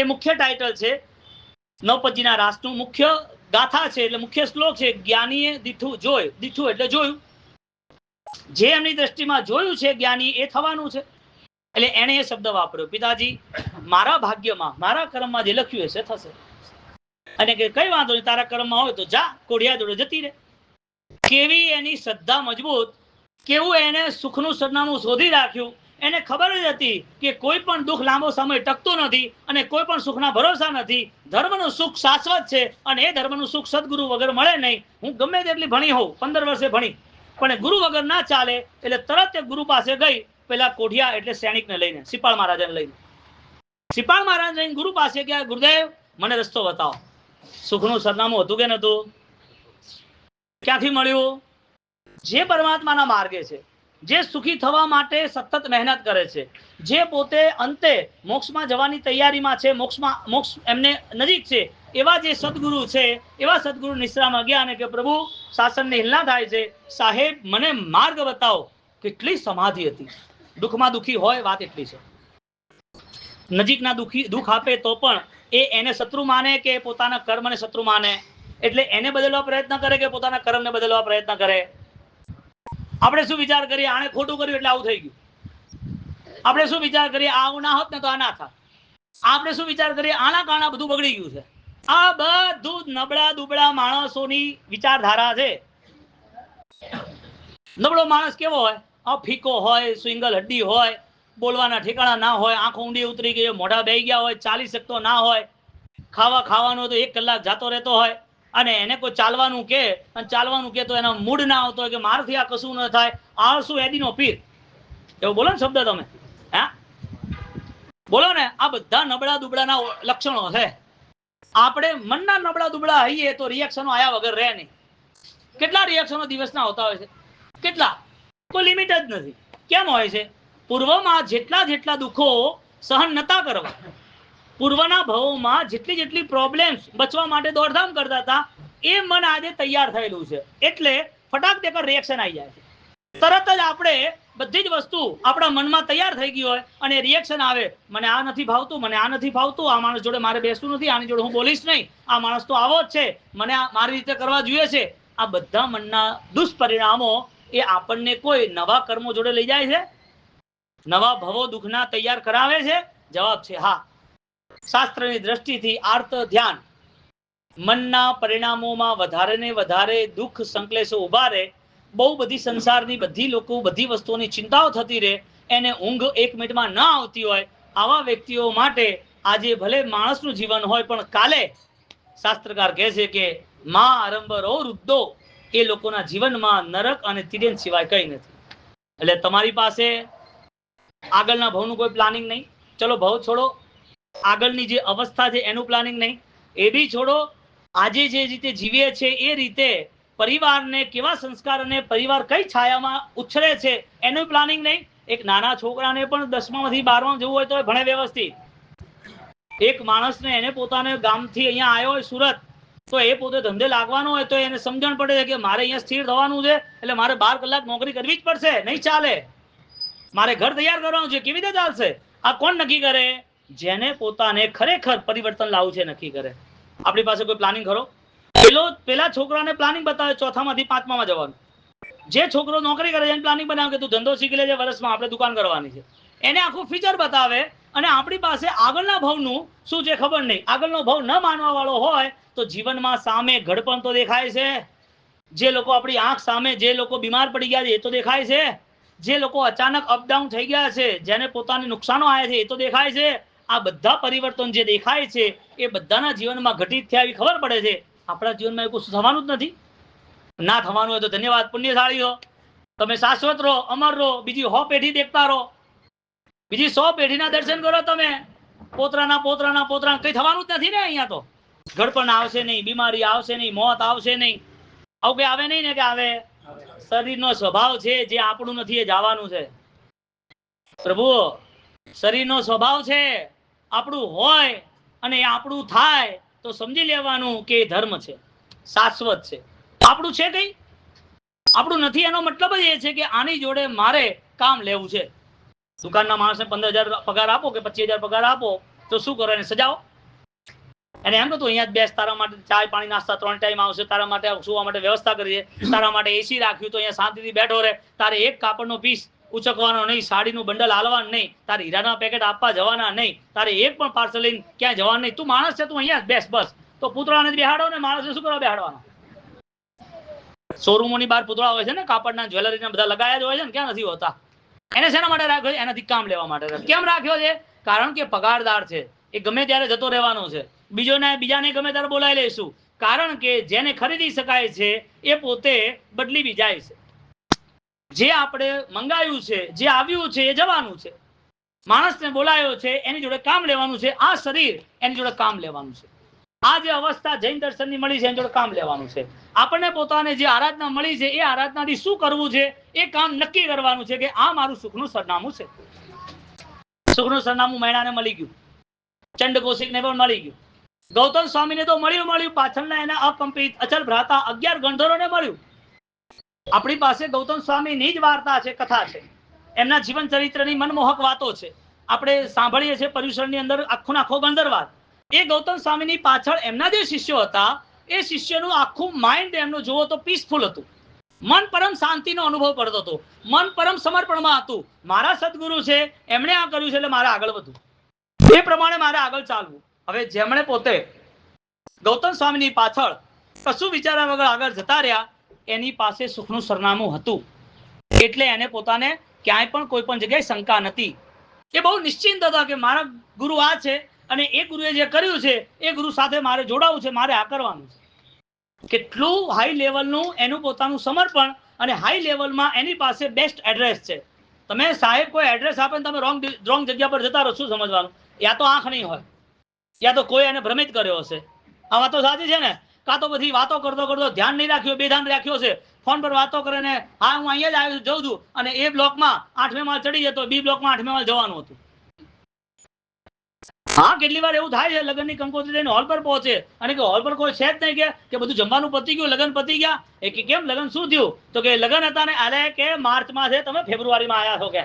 એ મુખ્ય ટાઇટલ છે નવપદજીના રાસનું. મુખ્ય ગાથા છે એટલે મુખ્ય શ્લોક છે જ્ઞાનીએ દીઠું જોઈ. દીઠું એટલે જોયું, જે એમની દ્રષ્ટિમાં જોયું છે જ્ઞાની એ થવાનું છે. એટલે એને એ શબ્દ વાપર્યો, પિતાજી મારા ભાગ્યમાં મારા કર્મમાં જે લખ્યું હશે થશે. અને કે કઈ વાંધો નહીં, તારા કર્મમાં હોય તો જા, કોઢિયા જોડે જતી રહે. કેવી એની શ્રદ્ધા મજબૂત, કેવું એને સુખનું સરનામું શોધી રાખ્યું. એને ખબર જ હતી કે કોઈ પણ દુઃખ લાંબો સમય ટકતું નથી અને કોઈ પણ સુખના ભરોસા નથી. ધર્મનું સુખ શાશ્વત છે અને એ ધર્મનું સુખ સદગુરુ વગર મળે નહીં. હું ગમે તેટલી ભણી હોઉં, 15 વર્ષે ભણી, પણ ગુરુ વગર ના ચાલે. એટલે તરત ગુરુ પાસે ગઈ, પેલા કોઢિયા એટલે સૈનિકને લઈને, સિપાળ મહારાજાને લઈને. સિપાળ મહારાજ લઈને ગુરુ પાસે ગયા, ગુરુદેવ મને રસ્તો બતાવો. સુખનું સરનામું હતું કે નતું? ક્યાંથી મળ્યું? જે પરમાત્માના માર્ગે છે, જે સુખી થવા માટે સતત મહેનત કરે છે, જે પોતે અંતે મોક્ષમાં જવાની તૈયારીમાં છે, મોક્ષ એમને નજીક છે, એવા જે સદગુરુ છે, એવા સદગુરુ નિશ્રામાં ગયા અને કે પ્રભુ શાસનની હિલના થાય છે, સાહેબ મને માર્ગ બતાવો. કેટલી સમાધિ હતી. દુઃખમાં દુઃખી હોય, વાત એટલી છે. નજીકના દુઃખ આપે તો પણ એને શત્રુ માને કે પોતાના કર્મને શત્રુ માને, એટલે એને બદલવા પ્રયત્ન કરે કે પોતાના કર્મને બદલવા પ્રયત્ન કરે. આપણે શું વિચાર કરીએ, આણે ખોટું કર્યું એટલે આવું થઈ ગયું. આપણે શું વિચાર કરીએ, આવું ના હોત ને તો આ ના થાત. આપણે શું વિચાર કરીએ, આના કારણે બધું બગડી ગયું છે. આ બધું નબળા દુબળા માણસોની વિચારધારા છે. નબળો માણસ કેવો હોય? ફીકો હોય, સિંગલ હડ્ડી હોય, બોલવાના ઠેકાણા ના હોય, આંખો ઊંડી ઉતરી ગઈ, મોઢા બેહી ગયા હોય, ચાલી શકતો ના હોય, ખાવાનું તો 1 કલાક જાતો રહેતો હોય, અને એને કોઈ ચાલવાનું કે તો એનો મૂડ ના આવતો હોય કે મારથી આ કશું ન થાય, આળસુ એદીનો પીર. એવું બોલો ને શબ્દ તમે, હા બોલો ને. આ બધા નબળા દુબળાના લક્ષણો છે. આપણે મનના નબળા દુબળા હઈએ તો રિએક્શનો આયા વગર રહે નહીં. કેટલા રિએક્શનો દિવસના હોતા હોય છે? કેટલા? કોઈ લિમિટ જ નથી. કેમ હોય છે? પૂર્વમાં જેટલા દુઃખો સહન નતા કરવા, પૂર્વના ભવોમાં જેટલી પ્રોબ્લેમ્સ બચવા માટે દોડધામ કરતા હતા, એ મન આજે તૈયાર થયેલું છે. એટલે ફટાક દેકર રિએક્શન આવી જાય છે. તરત જ આપણે બધી જ વસ્તુ આપણા મનમાં તૈયાર થઈ ગઈ હોય અને રિએક્શન આવે, મને આ નથી ભાવતું, મને આ નથી ભાવતું, આ માણસ જોડે મારે બેસવું નથી, આની જોડે હું બોલીશ નહીં, આ માણસ તો આવો જ છે, મને મારી રીતે કરવા જોઈએ છે. આ બધા મનના દુષ્પરિણામો એ આપણને કોઈ નવા કર્મો જોડે લઈ જાય છે? નવા ભવો દુઃખના તૈયાર કરાવે છે? જવાબ છે હા. શાસ્ત્રની દ્રષ્ટિથી આર્ત ધ્યાન મનના પરિણામોમાં વધારે ને વધારે દુઃખ સંકલેશો ઉભા રહે, બહુ બધી સંસારની બધી લોકો બધી વસ્તુઓની ચિંતાઓ થતી રહે, એને ઊંઘ 1 મિનિટમાં ન આવતી હોય, આવા વ્યક્તિઓ માટે આજે ભલે માણસનું જીવન હોય પણ કાલે શાસ્ત્રકાર કહે છે કે માં આરંભરો વૃદ્ધો, એ લોકોના જીવનમાં નરક અને તિર્યન સિવાય કઈ નથી. એટલે તમારી પાસે આગળના ભવનું કોઈ પ્લાનિંગ નહીં. ચલો ભવ છોડો, આગળની જે અવસ્થા છે એનું પ્લાનિંગ નહીં, એ બી છોડો. આજે જે રીતે જીવીએ છે એ રીતે પરિવારને કેવા સંસ્કાર અને પરિવાર કઈ છાયામાં ઉછરે છે એનું પ્લાનિંગ નહીં. એક નાના છોકરાને પણ 10માંથી 12માં જવું હોય તો ભણે વ્યવસ્થિત. એક માણસને એને પોતાને ગામથી અહીંયા આવ્યો હોય સુરત, તો એ પોતે ધંધે લાગવાનો હોય તો એને સમજણ પડે છે કે મારે અહીંયા સ્થિર થવાનું છે, એટલે મારે 12 કલાક નોકરી કરવી જ પડશે, નહીં ચાલે. મારે ઘર તૈયાર કરવાનું છે, કેવી રીતે ચાલશે? આ કોણ નક્કી કરે? જેને પોતાને ખરેખર પરિવર્તન લાવવું છે નક્કી કરે. આપણી પાસે કોઈ પ્લાનિંગ ખરો? પેલા છોકરાને પ્લાનિંગ બતાવે 4થામાંથી 5મામાં જવાનું. જે છોકરો નોકરી કરે છે પ્લાનિંગ બનાવે કે તું ધંધો શીખી લેજે, વર્ષમાં આપણે દુકાન કરવાની છે, એને આખું ફીચર બતાવે. અને આપણી પાસે આગળના ભવનું શું છે ખબર નહીં. આગળનો ભવ ન માનવા વાળો હોય તો જીવનમાં સામે ઘડપણ તો દેખાય છે. જે લોકો આપણી આંખ સામે જે લોકો બીમાર પડી ગયા છે એ તો દેખાય છે. જે લોકો અચાનક અપડાઉન થઈ ગયા છે, જેને પોતાને નુકસાનો આવ્યા છે એ તો દેખાય છે. આ બધા પરિવર્તન જે દેખાય છે એ બધાના જીવનમાં ઘટિત થયા એવી ખબર પડે છે. આપણા જીવનમાં એવું થવાનું જ નથી. ના થવાનું હોય તો ધન્યવાદ, પુણ્યશાળી હો, તમે શાશ્વત રહો, અમર રહો, બીજી 100 પેઢી દેખતા રહો, બીજી 100 પેઢીના દર્શન કરો તમે. પોતરાના કઈ થવાનું જ નથી ને. અહીંયા તો ઘડપણ આવશે નહીં, બીમારી આવશે નહીં, મોત આવશે નહીં, આવું કઈ આવે નહીં ને? કે આવે? શરીરનો સ્વભાવ છે, જે આપણું નથી એ જવાનું છે. પ્રભુ, શરીરનો સ્વભાવ છે, આપણું હોય અને એ આપણું થાય તો સમજી લેવાનું કે એ ધર્મ છે, શાશ્વત છે. આપણું છે કઈ? આપણું નથી એનો મતલબ જ એ છે કે આની જોડે મારે કામ લેવું છે. દુકાનના માણસને 15,000 પગાર આપો કે 25,000 પગાર આપો તો શું કરો? એને સજાવો. એને એમ તો અહીંયા જ બેસ, તારા માટે ચાય પાણી નાસ્તા 3 ટાઈમ આવશે, તારા માટે સુવા માટે વ્યવસ્થા કરીએ, તારા માટે એસી રાખ્યું તો અહીંયા શાંતિથી બેઠો રહે, તારે એક કાપડનો પીસ ઉચકવાનો નહીં, સાડીનું બંડલ હાલવાનું નહીં, તારે હીરાના પેકેટ આપવા જવાના નહીં, તારે એક પણ પાર્સલ લઈને ક્યાં જવાનું નહીં. તું માણસ છે, તું અહીંયા જ બેસ બસ. તો પૂતળાને જ બેહાડો ને, માણસને શું કરવા બેહાડવાનો? શોરૂમોની બહાર પૂતળા હોય છે ને, કાપડના જ્વેલરીના બધા લગાયા જ હોય છે ને, ક્યાં નથી હોતા? એને શેના માટે રાખ્યો છે? એનાથી કામ લેવા માટે. કેમ રાખ્યો છે? કારણ કે પગારદાર છે, એ ગમે ત્યારે જતો રહેવાનો છે. બીજાને ગમે ત્યારે બોલાવી લઈશું, કારણ કે જેને ખરીદી શકાય છે એ પોતે બદલી બી જાય છે. જે આપણે મંગાવ્યું છે, જે આવ્યું છે એ જવાનું છે. માણસને બોલાયો છે, એની જોડે કામ લેવાનું છે. આ શરીર એની જોડે કામ લેવાનું છે. આ જે અવસ્થા જૈન દર્શનની મળી છે એની જોડે કામ લેવાનું છે. આપણને પોતાને જે આરાધના મળી છે એ આરાધનાથી શું કરવું છે એ કામ નક્કી કરવાનું છે કે આ મારું સુખનું સરનામું છે. સુખનું સરનામું મૈણાને મળી ગયું, ચંડ કૌશિકને પણ મળી ગયું, ગૌતમ સ્વામીને તો મળ્યું પાછળના એના અકંપિત અચલ ભ્રાતા 11 ગંધર્વોને મળ્યું. આપણી પાસે ગૌતમ સ્વામીની જ વાર્તા છે, કથા છે, એમના જીવન ચરિત્રની મનમોહક વાતો છે. આપણે સાંભળીએ છીએ પર્યુષણની અંદર આખો ગંધર્વાદ. એ ગૌતમ સ્વામીની પાછળ એમના જે શિષ્યો હતા એ શિષ્યનું આખું માઇન્ડ એમનું જુઓ તો પીસફુલ હતું. મન પરમ શાંતિનો અનુભવ કરતો હતો, મન પરમ સમર્પણમાં હતું. મારા સદગુરુ છે, એમણે આ કર્યું છે એટલે મારે આગળ વધવું, એ પ્રમાણે મારે આગળ ચાલવું. હવે જેમણે પોતે ગૌતમ સ્વામીની પાછળ કશું વિચાર્યા વગર આગળ જતા રહ્યા એની પાસે સુખનું સરનામું હતું એટલે એને પોતાને ક્યાંય પણ કોઈ પણ જગ્યાએ શંકા નથી. એ બહુ નિશ્ચિંત હતા કે મારા ગુરુ આ છે અને એ ગુરુએ જે કર્યું છે એ ગુરુ સાથે મારે જોડાવું છે, મારે આ કરવાનું છે. કેટલું હાઈ લેવલનું એનું પોતાનું સમર્પણ અને હાઈ લેવલમાં એની પાસે બેસ્ટ એડ્રેસ છે. તમે સાહેબ કોઈ એડ્રેસ આપે ને તમે રોંગ જગ્યા પર જતા રહો, શું સમજવાનું? યા તો આંખ નહીં હોય, યા તો કોઈ એને ભ્રમિત કર્યો હશે. આ વાતો સાચી છે ને? કાં તો બધી વાતો કરતો ધ્યાન નહીં રાખ્યું, બેધ્યાન રાખ્યો છે, ફોન પર વાતો કરે ને હા હું અહીંયા જ આવ્યો છું, જઉં છું, અને એ બ્લોકમાં 8મે માળ ચડી જતો, બી બ્લોકમાં 8મે માળ જવાનું હતું. હા, કેટલી વાર એવું થાય છે, લગ્નની કંકોત્રી લઈને હોલ પર પહોંચે અને કે હોલ પર કોઈ છે જ નહીં, કે બધું જમવાનું પતી ગયું, લગ્ન પતી ગયા. એ કે કેમ લગ્ન શું થયું? તો કે લગ્ન હતા ને અરે કે માર્ચમાં છે, તમે ફેબ્રુઆરીમાં આવ્યા છો. કે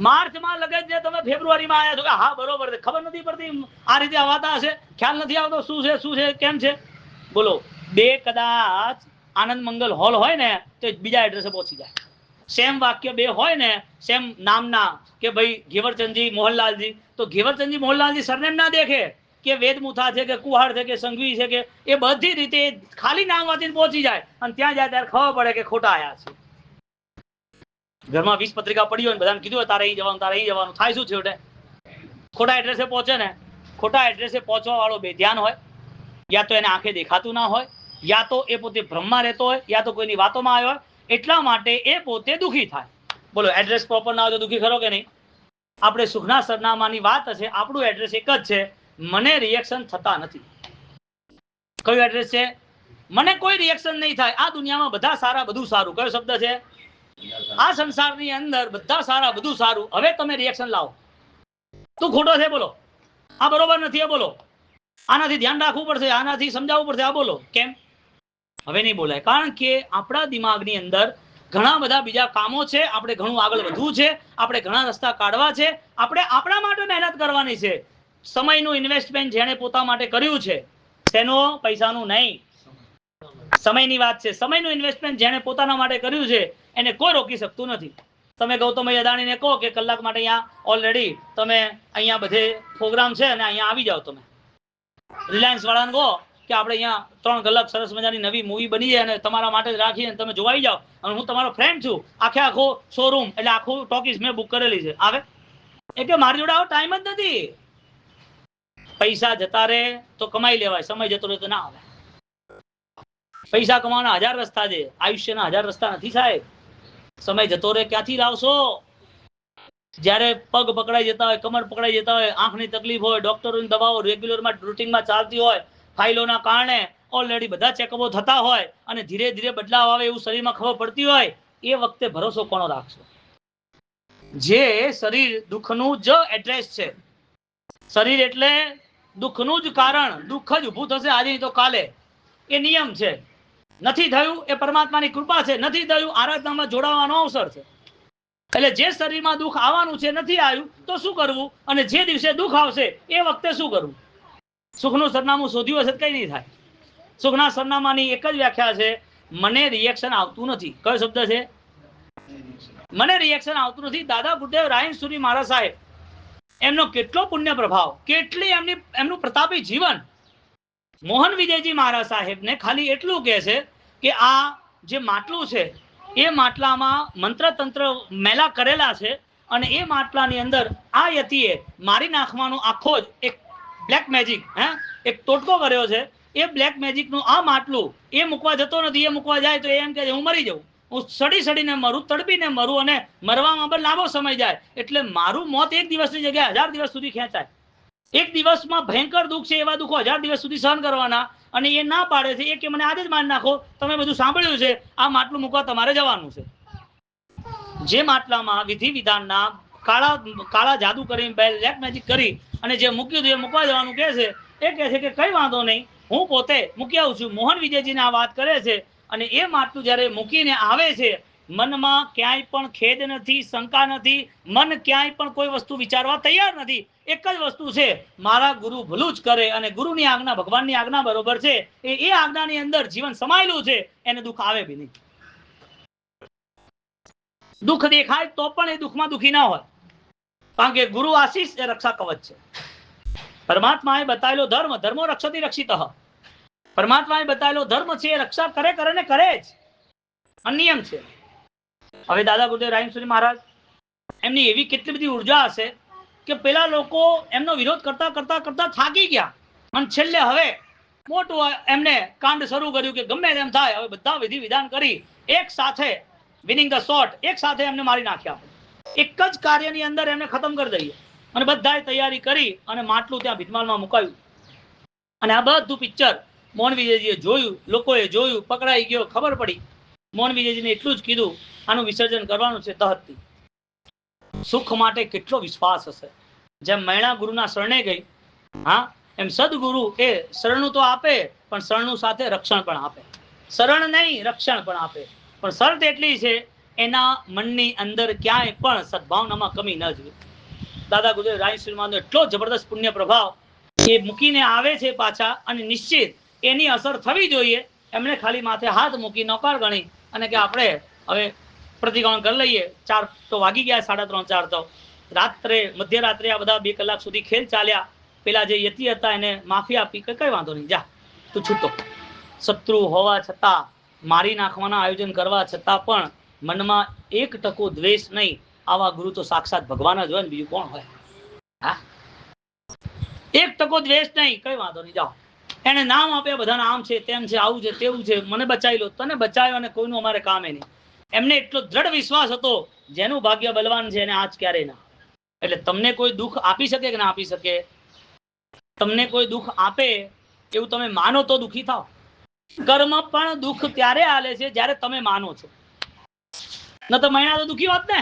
માર્ચમાં લગ્ન છે, તમે ફેબ્રુઆરીમાં આવ્યા છો? કે હા બરોબર છે. ખબર નથી પડતી, આ રીતે અવાતા હશે, ખ્યાલ નથી આવતો શું છે કેમ છે. બોલો, બે કદાચ આનંદ મંગલ હોલ હોય ને તો બીજા એડ્રેસે પહોંચી જાય. સેમ વાક્ય બે હોય ને, સેમ નામના, કે ભાઈ ઘેવરચંદજી મોહનલાલજી, તો ઘેવરચંદજી મોહનલાલજી સરનેમ ના દેખે કે વેદમુથા છે કે કુહાડ છે કે સંઘવી છે, કે એ બધી રીતે ખાલી નામ વાંચીને પહોંચી જાય અને ત્યાં જાય ત્યારે ખબર પડે કે ખોટા આયા છે. ઘરમાં 20 પત્રિકા પડી હોય ને બધાને કીધું હોય તારે અહીં જવાનું, તારે અહીં જવાનું, થાય શું છેવટે? ખોટા એડ્રેસે પહોંચે ને. ખોટા એડ્રેસે પહોંચવા વાળો બેધ્યાન હોય, યા તો એને આંખે દેખાતું ના હોય, યા તો એ પોતે ભ્રમમાં રહેતો હોય, યા તો કોઈની વાતોમાં આવ્યો હોય. એટલા માટે એ પોતે દુઃખી થાય. બોલો, એડ્રેસ પ્રોપર ના હોય તો દુઃખી ખરો કે નહીં? આપણે સુખના સરનામાની વાત હશે, આપણું એડ્રેસ એક જ છે, મને રિએક્શન થતા નથી. કયું એડ્રેસ છે? મને કોઈ રિએક્શન નહીં થાય. આ દુનિયામાં બધા સારા બધું સારું. કયો શબ્દ છે? આ સંસારની અંદર બધા સારા બધું સારું. હવે તમે રિએક્શન લાવો, તું ખોટો છે બોલો, આ બરોબર નથી બોલો, આનાથી ધ્યાન રાખવું પડશે, આનાથી સમજાવવું પડશે, આ બોલો. કેમ? હવે નહીં બોલાય, કારણ કે આપણા દિમાગની અંદર ઘણા બધા બીજા કામો છે, આપણે ઘણું આગળ વધવું છે, આપણે ઘણા રસ્તા કાઢવા છે, આપણે આપણા માટે મહેનત કરવાની છે. સમયનું ઇન્વેસ્ટમેન્ટ જેણે પોતા માટે કર્યું છે, તેનો પૈસાનું નહીં, સમયની વાત છે. સમયનું ઇન્વેસ્ટમેન્ટ જેણે પોતાના માટે કર્યું છે એને કોઈ રોકી શકતું નથી. તમે ગૌતમભાઈ અદાણીને કહો કે કલાક માટે અહીંયા ઓલરેડી તમે અહીંયા બધે પ્રોગ્રામ છે અને અહીંયા આવી જાઓ. તમે રિલાયન્સ વાળાને કહો કે આપણે અહીંયા 3 કલાક સરસ મજાની નવી મૂવી બની જાય અને તમારા માટે જ રાખીને તમે જોવાઈ જાઓ, અને હું તમારો ફ્રેન્ડ છું, આખો શોરૂમ એટલે આખું ટોકીઝ મેં બુક કરેલી છે, આવે? એ કે મારી જોડે આવો ટાઈમ જ નથી. પૈસા જતા રહે તો કમાઈ લેવાય, સમય જતો રહે તો ના આવે. પૈસા કમાવાના 1000 રસ્તા છે, આયુષ્યના 1000 રસ્તા નથી સાહેબ. સમય જતો રહે ક્યાંથી લાવશો? જ્યારે પગ પકડાઈ જતા હોય, કમર પકડાઈ જતા હોય, આંખની તકલીફ હોય, ડોક્ટરોની દવાઓ રેગ્યુલરમાં રૂટીનમાં ચાલતી હોય, ફાઇલોના કારણે ઓલરેડી બધા ચેકઅપો થતા હોય અને ધીરે ધીરે બદલાવ આવે એવું શરીરમાં ખબર પડતી હોય, એ વખતે ભરોસો કોનો રાખશો? જે શરીર દુઃખનું જ એડ્રેસ છે. શરીર એટલે દુઃખનું જ કારણ. દુઃખ જ ઊભું થશે આજે તો કાલે, એ નિયમ છે. નથી થયું એ પરમાત્માની કૃપા છે, નથી થયું આરાધનામાં જોડાવાનો અવસર છે. એટલે જે શરીરમાં દુઃખ આવવાનું છે, નથી આવ્યું તો શું કરવું, અને જે દિવસે દુઃખ આવશે એ વખતે શું કરવું? સુખનું સરનામું શોધ્યું હશે કઈ નહીં થાય. સુખના સરનામાની એક જ વ્યાખ્યા છે, મને રિએક્શન આવતું નથી. કયો શબ્દ છે? મને રિએક્શન આવતું નથી. દાદા ગુરુદેવ રાયણસુરી મહારાજ સાહેબ, એમનો કેટલો પુણ્ય પ્રભાવ, કેટલી એમનું પ્રતાપી જીવન. મોહન વિજયજી મહારાજ સાહેબને ખાલી એટલું કહે છે કે આ જે માટલું છે એ માટલામાં મંત્ર તંત્ર મેલા કરેલા છે અને એ માટલાની અંદર આ યતિએ મારી નાખવાનો આખો જ એક બ્લેક મેજિક, એક ટોટકો કર્યો છે. એ બ્લેક મેજિકનું આ માટલું એ મૂકવા જતો નથી. એ મૂકવા જાય તો એમ કે હું મરી જાઉં, હું સડીને મરું, તડપીને મરું, અને મરવામાં પણ લાંબો સમય જાય. એટલે મારું મોત એક દિવસની જગ્યાએ 1000 દિવસ સુધી ખેંચાય. એક દિવસમાં ભયંકર દુઃખ છે, એવા દુઃખો 1000 દિવસ સુધી સહન કરવાના, અને એ ના પાડે છે એ કે મને આજે જ મારી નાખો, તમે બધું સાંભળ્યું છે, આ માટલું મૂકવા તમારે જવાનું છે. જે માટલામાં વિધિ વિધાનના કાળા જાદુ કરી, બ્લેક મેજિક કરી અને જે મૂક્યું એ મૂકવા જવાનું કહે છે, એ કહે છે કે કઈ વાંધો નહીં, હું પોતે મૂકી આવું છું. મોહન વિજયજીને આ વાત કરે છે, અને એ માટલું જ્યારે મૂકીને આવે છે, મનમાં ક્યાંય પણ ખેદ નથી, શંકા નથી, મન ક્યાંય પણ કોઈ વસ્તુ વિચારવા તૈયાર નથી. એક જ વસ્તુ છે, મારા ગુરુ ભલું જ કરે, અને ગુરુની આજ્ઞા ભગવાનની આજ્ઞા બરોબર છે. એ આજ્ઞાની અંદર જીવન સમાયેલું છે, એને દુઃખ આવે બી નહીં. દુઃખ દેખાય તો પણ એ દુઃખમાં દુઃખી ના હોય, કારણ કે ગુરુ આશીષ એ રક્ષા કવચ છે. પરમાત્માએ બતાવેલો ધર્મ, ધર્મો રક્ષતી રક્ષિત. પરમાત્માએ બતાવેલો ધર્મ છે એ રક્ષા કરે ને કરે જ, અનિયમ છે. હવે દાદા ગુરુદેવ રાયસુરી મહારાજ, એમની એવી કેટલી બધી ઉર્જા હશે કે પેલા લોકો એમનો વિરોધ કરતા કરતા કરતા થાકી ગયા, અને છેલ્લે હવે મોટું એમને કાંડ શરૂ કર્યું કે ગમે તેમ થાય, હવે બધા વિધિ વિધાન કરી એક સાથે વિનિંગ ધ શોટ, એક સાથે એમને મારી નાખ્યા. એક જ કાર્યની અંદર એમને ખતમ કરી દઈએ, અને બધાએ તૈયારી કરી અને માટલું ત્યાં ભીતમાલમાં મુકાયું. અને આ બધું પિક્ચર મોહન વિજયજીએ જોયું, લોકોએ જોયું, પકડાઈ ગયો, ખબર પડી. મોહન વિજયજીને એટલું જ કીધું, આનું વિસર્જન કરવાનું છે તહતથી. સુખ માટે કેટલો વિશ્વાસ હશે. જેમ મૈણા ગુરુના શરણે ગઈ, હા, એમ સદગુરુ એ શરણું તો આપે, પણ શરણું સાથે રક્ષણ પણ આપે. શરણ નહીં, રક્ષણ પણ આપે, પણ શરત એટલી છે, એના મનની અંદર ક્યાંય પણ સદભાવનામાં કમી ન જોઈએ. દાદા ગુરુદેવ રાયસુરીમાંનો એટલો જબરદસ્ત પુણ્ય પ્રભાવ એ મૂકીને આવે છે પાછા, અને નિશ્ચિત એની અસર થવી જોઈએ. એમણે ખાલી માથે હાથ મૂકી નોકાર ગણી અને કે આપણે હવે પ્રતિક્રમણ કરી લઈએ. 4 તો વાગી ગયા, 3:30 4 તો. રાત્રે મધ્યરાત્રે આ બધા 2 કલાક સુધી ખેલ ચાલ્યા. પેલા જે યતિ હતા એને માફી આપી કે કઈ વાંધો નહીં, જા તું છૂટો. શત્રુ હોવા છતાં, મારી નાખવાના આયોજન કરવા છતાં પણ મનમાં 1% દ્વેષ નહીં. આવા ગુરુ તો સાક્ષાત ભગવાન જ હોય ને, બીજું કોણ હોય? હા, 1% દ્વેષ નહીં, કઈ વાંધો નહીં, જાઓ. એને નામ આપ્યા, બધાના આમ છે, તેમ છે, આવું છે, તેવું છે, મને બચાવી લો, તને બચાવ્યો, અને કોઈનું અમારે કામે નહીં. એમને એટલો દ્રઢ વિશ્વાસ હતો, જેનું ભાગ્ય બલવાન છે એને આજ ક્યારેય ના. એટલે તમને કોઈ દુઃખ આપી શકે કે ના આપી શકે? તમને કોઈ દુઃખ આપે એવું તમે માનો તો દુઃખી થાવ. કર્મ પણ દુઃખ ત્યારે આલે છે જ્યારે તમે માનો છો. ન તો મૈણા તો દુઃખી હોત ને.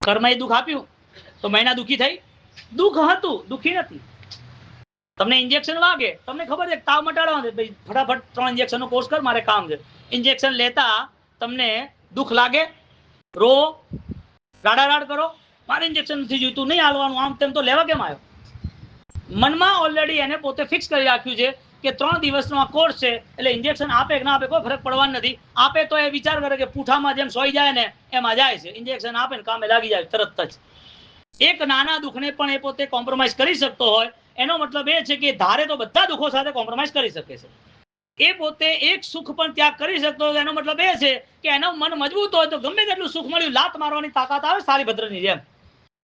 કર્મ એ દુઃખ આપ્યું તો મૈણા દુઃખી થઈ? દુઃખ હતું, દુઃખી નથી. તમને ઇન્જેક્શન વાગે, તમને ખબર છે તાવ મટાડવાનો, ફટાફટ 3 ઇન્જેક્શનનો કોર્સ કર, મારે કામ છે. ઇન્જેક્શન લેતા તમને દુઃખ લાગે, રો, રાડારાડ કરો, મારે ઇન્જેક્શન નથી જોઈતું, નહીં હાલવાનું, આમ તેમ તો લેવા કેમ આવ્યો? મનમાં ઓલરેડી એને પોતે ફિક્સ કરી રાખ્યું છે કે 3 દિવસનો આ કોર્સ છે, એટલે ઇન્જેક્શન આપે કે ના આપે કોઈ ફરક પડવાનો નથી. આપે તો એ વિચાર કરે કે પૂઠામાં જેમ સોઈ જાય ને એમાં જાય છે. ઇન્જેક્શન આપે ને કામે લાગી જાય તરત જ. એક નાના દુઃખને પણ એ પોતે કોમ્પ્રોમાઇઝ કરી શકતો હોય, એનો મતલબ એ છે કે ધારે તો બધા દુઃખો સાથે કોમ્પ્રોમાઇઝ કરી શકે છે. એ પોતે એક સુખ પણ ત્યાગ કરી શકતો હોય, એનો મતલબ એ છે કે એનો મન મજબૂત હોય તો ગમે તેટલું સુખ મળ્યું, લાત મારવાની તાકાત આવે. સારીભદ્રની જેમ,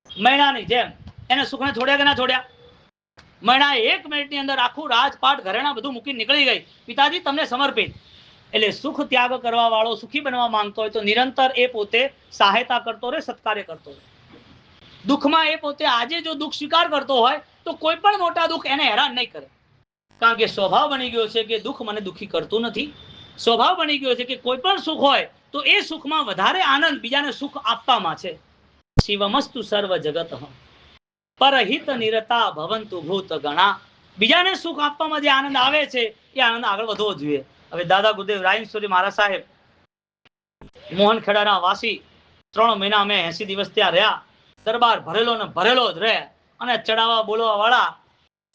મૈણાની જેમ. એને સુખને છોડ્યા કે ના છોડ્યા? મૈણા 1 મિનિટની અંદર આખું રાજપાટ ઘરેણા બધું મૂકીને નીકળી ગઈ, પિતાજી તમને સમર્પિત. એટલે સુખ ત્યાગ કરવા વાળો સુખી બનવા માંગતો હોય તો નિરંતર એ પોતે સહાયતા કરતો રહે, સત્કાર્ય કરતો રહે. દુઃખમાં એ પોતે આજે જો દુઃખ સ્વીકાર કરતો હોય તો કોઈ પણ મોટા દુઃખ એને હેરાન નહીં કરે, કારણ કે સ્વભાવ બની ગયો છે કે દુઃખ મને દુઃખી કરતું નથી. સ્વભાવ બની ગયો છે કે કોઈ પણ સુખ હોય તો એ સુખમાં વધારે આનંદ બીજાને સુખ આપવામાં છે. શિવમસ્તુ સર્વ જગત પરહિત નિરતા ભવંતુ ભૂત ગણા. બીજાને સુખ આપવામાં જે આનંદ આવે છે એ આનંદ આગળ વધવો જોઈએ. હવે દાદા ગુરુદેવ રાયસુરી મહારાજ સાહેબ મોહનખેડાના વાસી, 3 મહિના અમે 80 દિવસ ત્યાં રહ્યા. દરબાર ભરેલો ને ભરેલો જ રહે, અને ચડાવવા બોલવા વાળા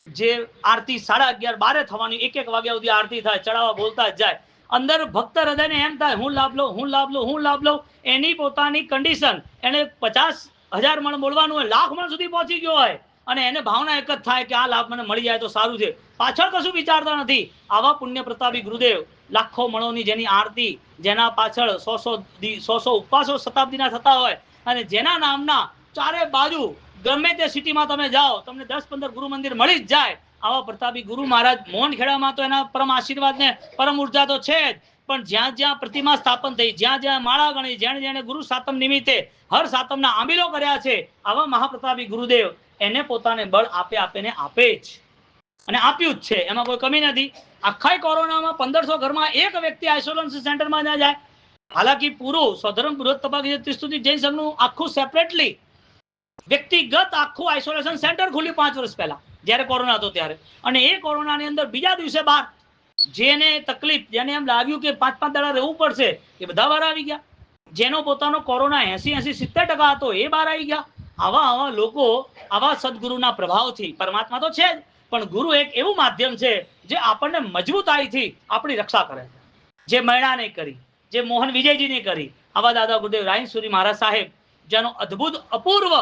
જે આરતી 11:30 12 થવાની, 1 વાગ્યા સુધી આરતી થાય, ચડાવવા બોલતા જ જાય. અંદર ભક્ત હૃદયને એમ થાય હું લાભ લઉં, હું લાભ લઉં, હું લાભ લઉં. એની પોતાની કન્ડિશન, એને 50,000 મણ બોલવાનું હોય, 1,00,000 મણ સુધી પહોંચી ગયો હોય, અને એને ભાવના એક જ થાય કે આ લાભ મને મળી જાય તો સારું છે. પાછળ કશું વિચારતા નથી. આવા પુણ્ય પ્રતાપી ગુરુદેવ, લાખો મણોની જેની આરતી, જેના પાછળ 100 ઉપવાસો શતાબ્દીના થતા હોય, અને જેના નામના ચારે બાજુ ગમે તે સિટીમાં તમે જાઓ તમને 10-15 ગુરુ મંદિર મળી જ જાય. આવા પ્રતાપી ગુરુ મહારાજ મોહનખેડામાં તો એના પરમ આશીર્વાદ ને પરમ ઉર્જા તો છે જ, પણ જ્યાં જ્યાં પ્રતિમા સ્થાપન થઈ, જ્યાં જ્યાં માળા ગણી, જેણે જેણે ગુરુ સાતમ નિમિત્તે હર સાતમના આંબીલો કર્યા છે, આવા મહાપ્રતાપી ગુરુદેવ એને પોતાને બળ આપે જ અને આપ્યું જ છે, એમાં કોઈ કમી નથી. આખા કોરોનામાં 1500 ઘરમાં એક વ્યક્તિ આઇસોલેશન સેન્ટરમાં ના જાય. હાલાકી પૂરું સ્વધર્મ બૃહદ તપાકી ત્રિસ્તુતિ જૈન સંઘનું આખું સેપરેટલી વ્યક્તિગત આખું આઇસોલેશન સેન્ટર ખુલ્યું 5 વર્ષ પહેલા જ્યારે કોરોના હતો ત્યારે. અને એ કોરોનાની અંદર બીજા દિવસે બાર જેને તકલીફ, જેને એમ લાગ્યું કે 5-5 દાડા રહેવું પડશે, એ બધા બહાર આવી ગયા. જેનો પોતાનો કોરોના 80-70% હતો એ બહાર આવી ગયા. આવા લોકો, આવા સદગુરુના પ્રભાવથી, પરમાત્મા તો છે જ, પણ ગુરુ એક એવું માધ્યમ છે જે આપણને મજબૂતાઈથી આપણી રક્ષા કરે છે. જે મૈણાને કરી, જે મોહન વિજયજીને કરી, આવા દાદા ગુરુદેવ રાયસુરી મહારાજ સાહેબ, જેનો અદ્ભુત અપૂર્વ,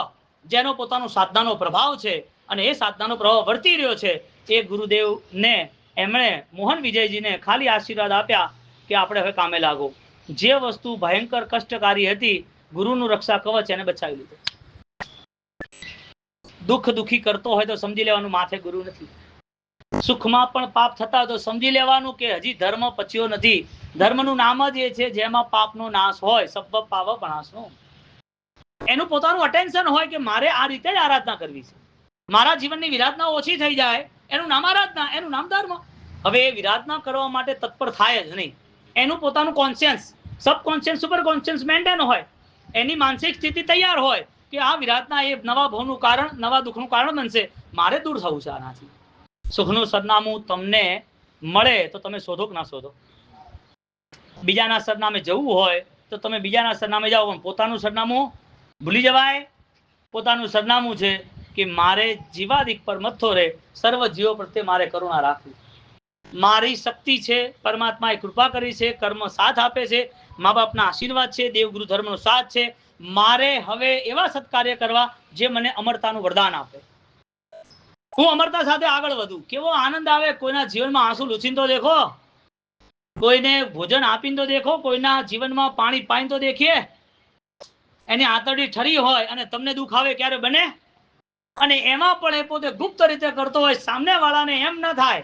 જેનો પોતાનો સાધનાનો પ્રભાવ છે અને એ સાધનાનો પ્રભાવ વર્તી રહ્યો છે, એ ગુરુદેવને એમણે મોહન વિજયજીને ખાલી આશીર્વાદ આપ્યા કે આપણે હવે કામે લાગો. જે વસ્તુ ભયંકર કષ્ટકારી હતી, ગુરુનું રક્ષા કવચ એને બચાવી લીધું. દુઃખ દુખી કરતો હોય તો સમજી લેવાનું માથે ગુરુ નથી. સુખમાં પણ પાપ થતા હોય તો સમજી લેવાનું કે હજી ધર્મ પચ્યો નથી. ધર્મનું નામ જ એ છે જેમાં પાપનો નાશ હોય, સબ્બ પાવ પણાસનો. એનું પોતાનું અટેન્શન હોય કે મારે આ રીતે જ આરાધના કરવી છે, મારા જીવનની વિરાધના ઓછી થઈ જાય, એનું નામ આરાધના, એનું નામ ધર્મ. હવે એ વિરાધના કરવા માટે તત્પર થાય જ નહીં. એનું પોતાનું કોન્શિયન્સ, સબકોન્શિયન્સ, સુપર કોન્શિયન્સ મેન્ટેન હોય, એની માનસિક સ્થિતિ તૈયાર હોય કે આ વિરાધના એ નવા ભવનું કારણ, નવા દુઃખનું કારણ બનશે, મારે દૂર થવું છે આનાથી. સુખનું સરનામું તમને મળે તો તમે શોધો કે ના શોધો. બીજાના સરનામે જવું હોય તો તમે બીજાના સરનામે જાઓ, પણ પોતાનું સરનામું ભૂલી જવાય. પોતાનું સરનામું છે કે મારે જીવાદિક પર મથ્થો રહે, સર્વ જીવો પ્રત્યે મારે કરુણા રાખવી. મારી શક્તિ છે, પરમાત્માએ કૃપા કરી છે, કર્મ સાથ આપે છે, મા બાપના આશીર્વાદ છે, દેવગુરુ ધર્મનો સાથ છે. મારે હવે એવા સત્કાર્ય કરવા જે મને અમરતાનું વરદાન આપે. હું અમરતા સાથે આગળ વધું. કેવો આનંદ આવે કોઈના જીવનમાં આંસુ લૂછીને તો દેખો, કોઈને ભોજન આપીને તો દેખો, કોઈના જીવનમાં પાણી પાઈને તો દેખીએ. એની આંતરડી ઠરી હોય અને તમને દુઃખ આવે ક્યારે બને? અને એમાં પણ એ પોતે ગુપ્ત રીતે કરતો હોય, સામને વાળાને એમ ન થાય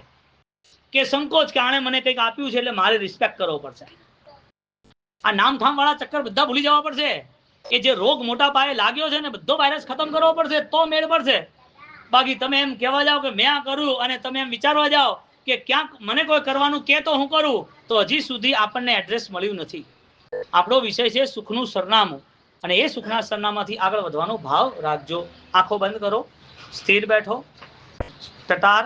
કે સંકોચ કે આણે મને કંઈક આપ્યું છે એટલે મારે રિસ્પેક્ટ કરવો પડશે. આ નામધામ વાળા ચક્કર બધા ભૂલી જવા પડશે. એ જે રોગ મોટા પાયે લાગ્યો છે ને, બધો વાયરસ ખતમ કરવો પડશે તો મેળ પડશે. બાકી તમે એમ કહેવા જાઓ કે મેં આ કરું અને તમે એમ વિચારવા જાઓ કે ક્યાંક મને કોઈ કરવાનું કે તો હું કરું, તો હજી સુધી આપણને એડ્રેસ મળ્યું નથી. આપણો વિષય છે સુખનું સરનામું, અને એ સુખના સરનામાથી આગળ વધવાનો ભાવ રાખજો. આંખો બંધ કરો, સ્થિર બેઠો, ટટાર.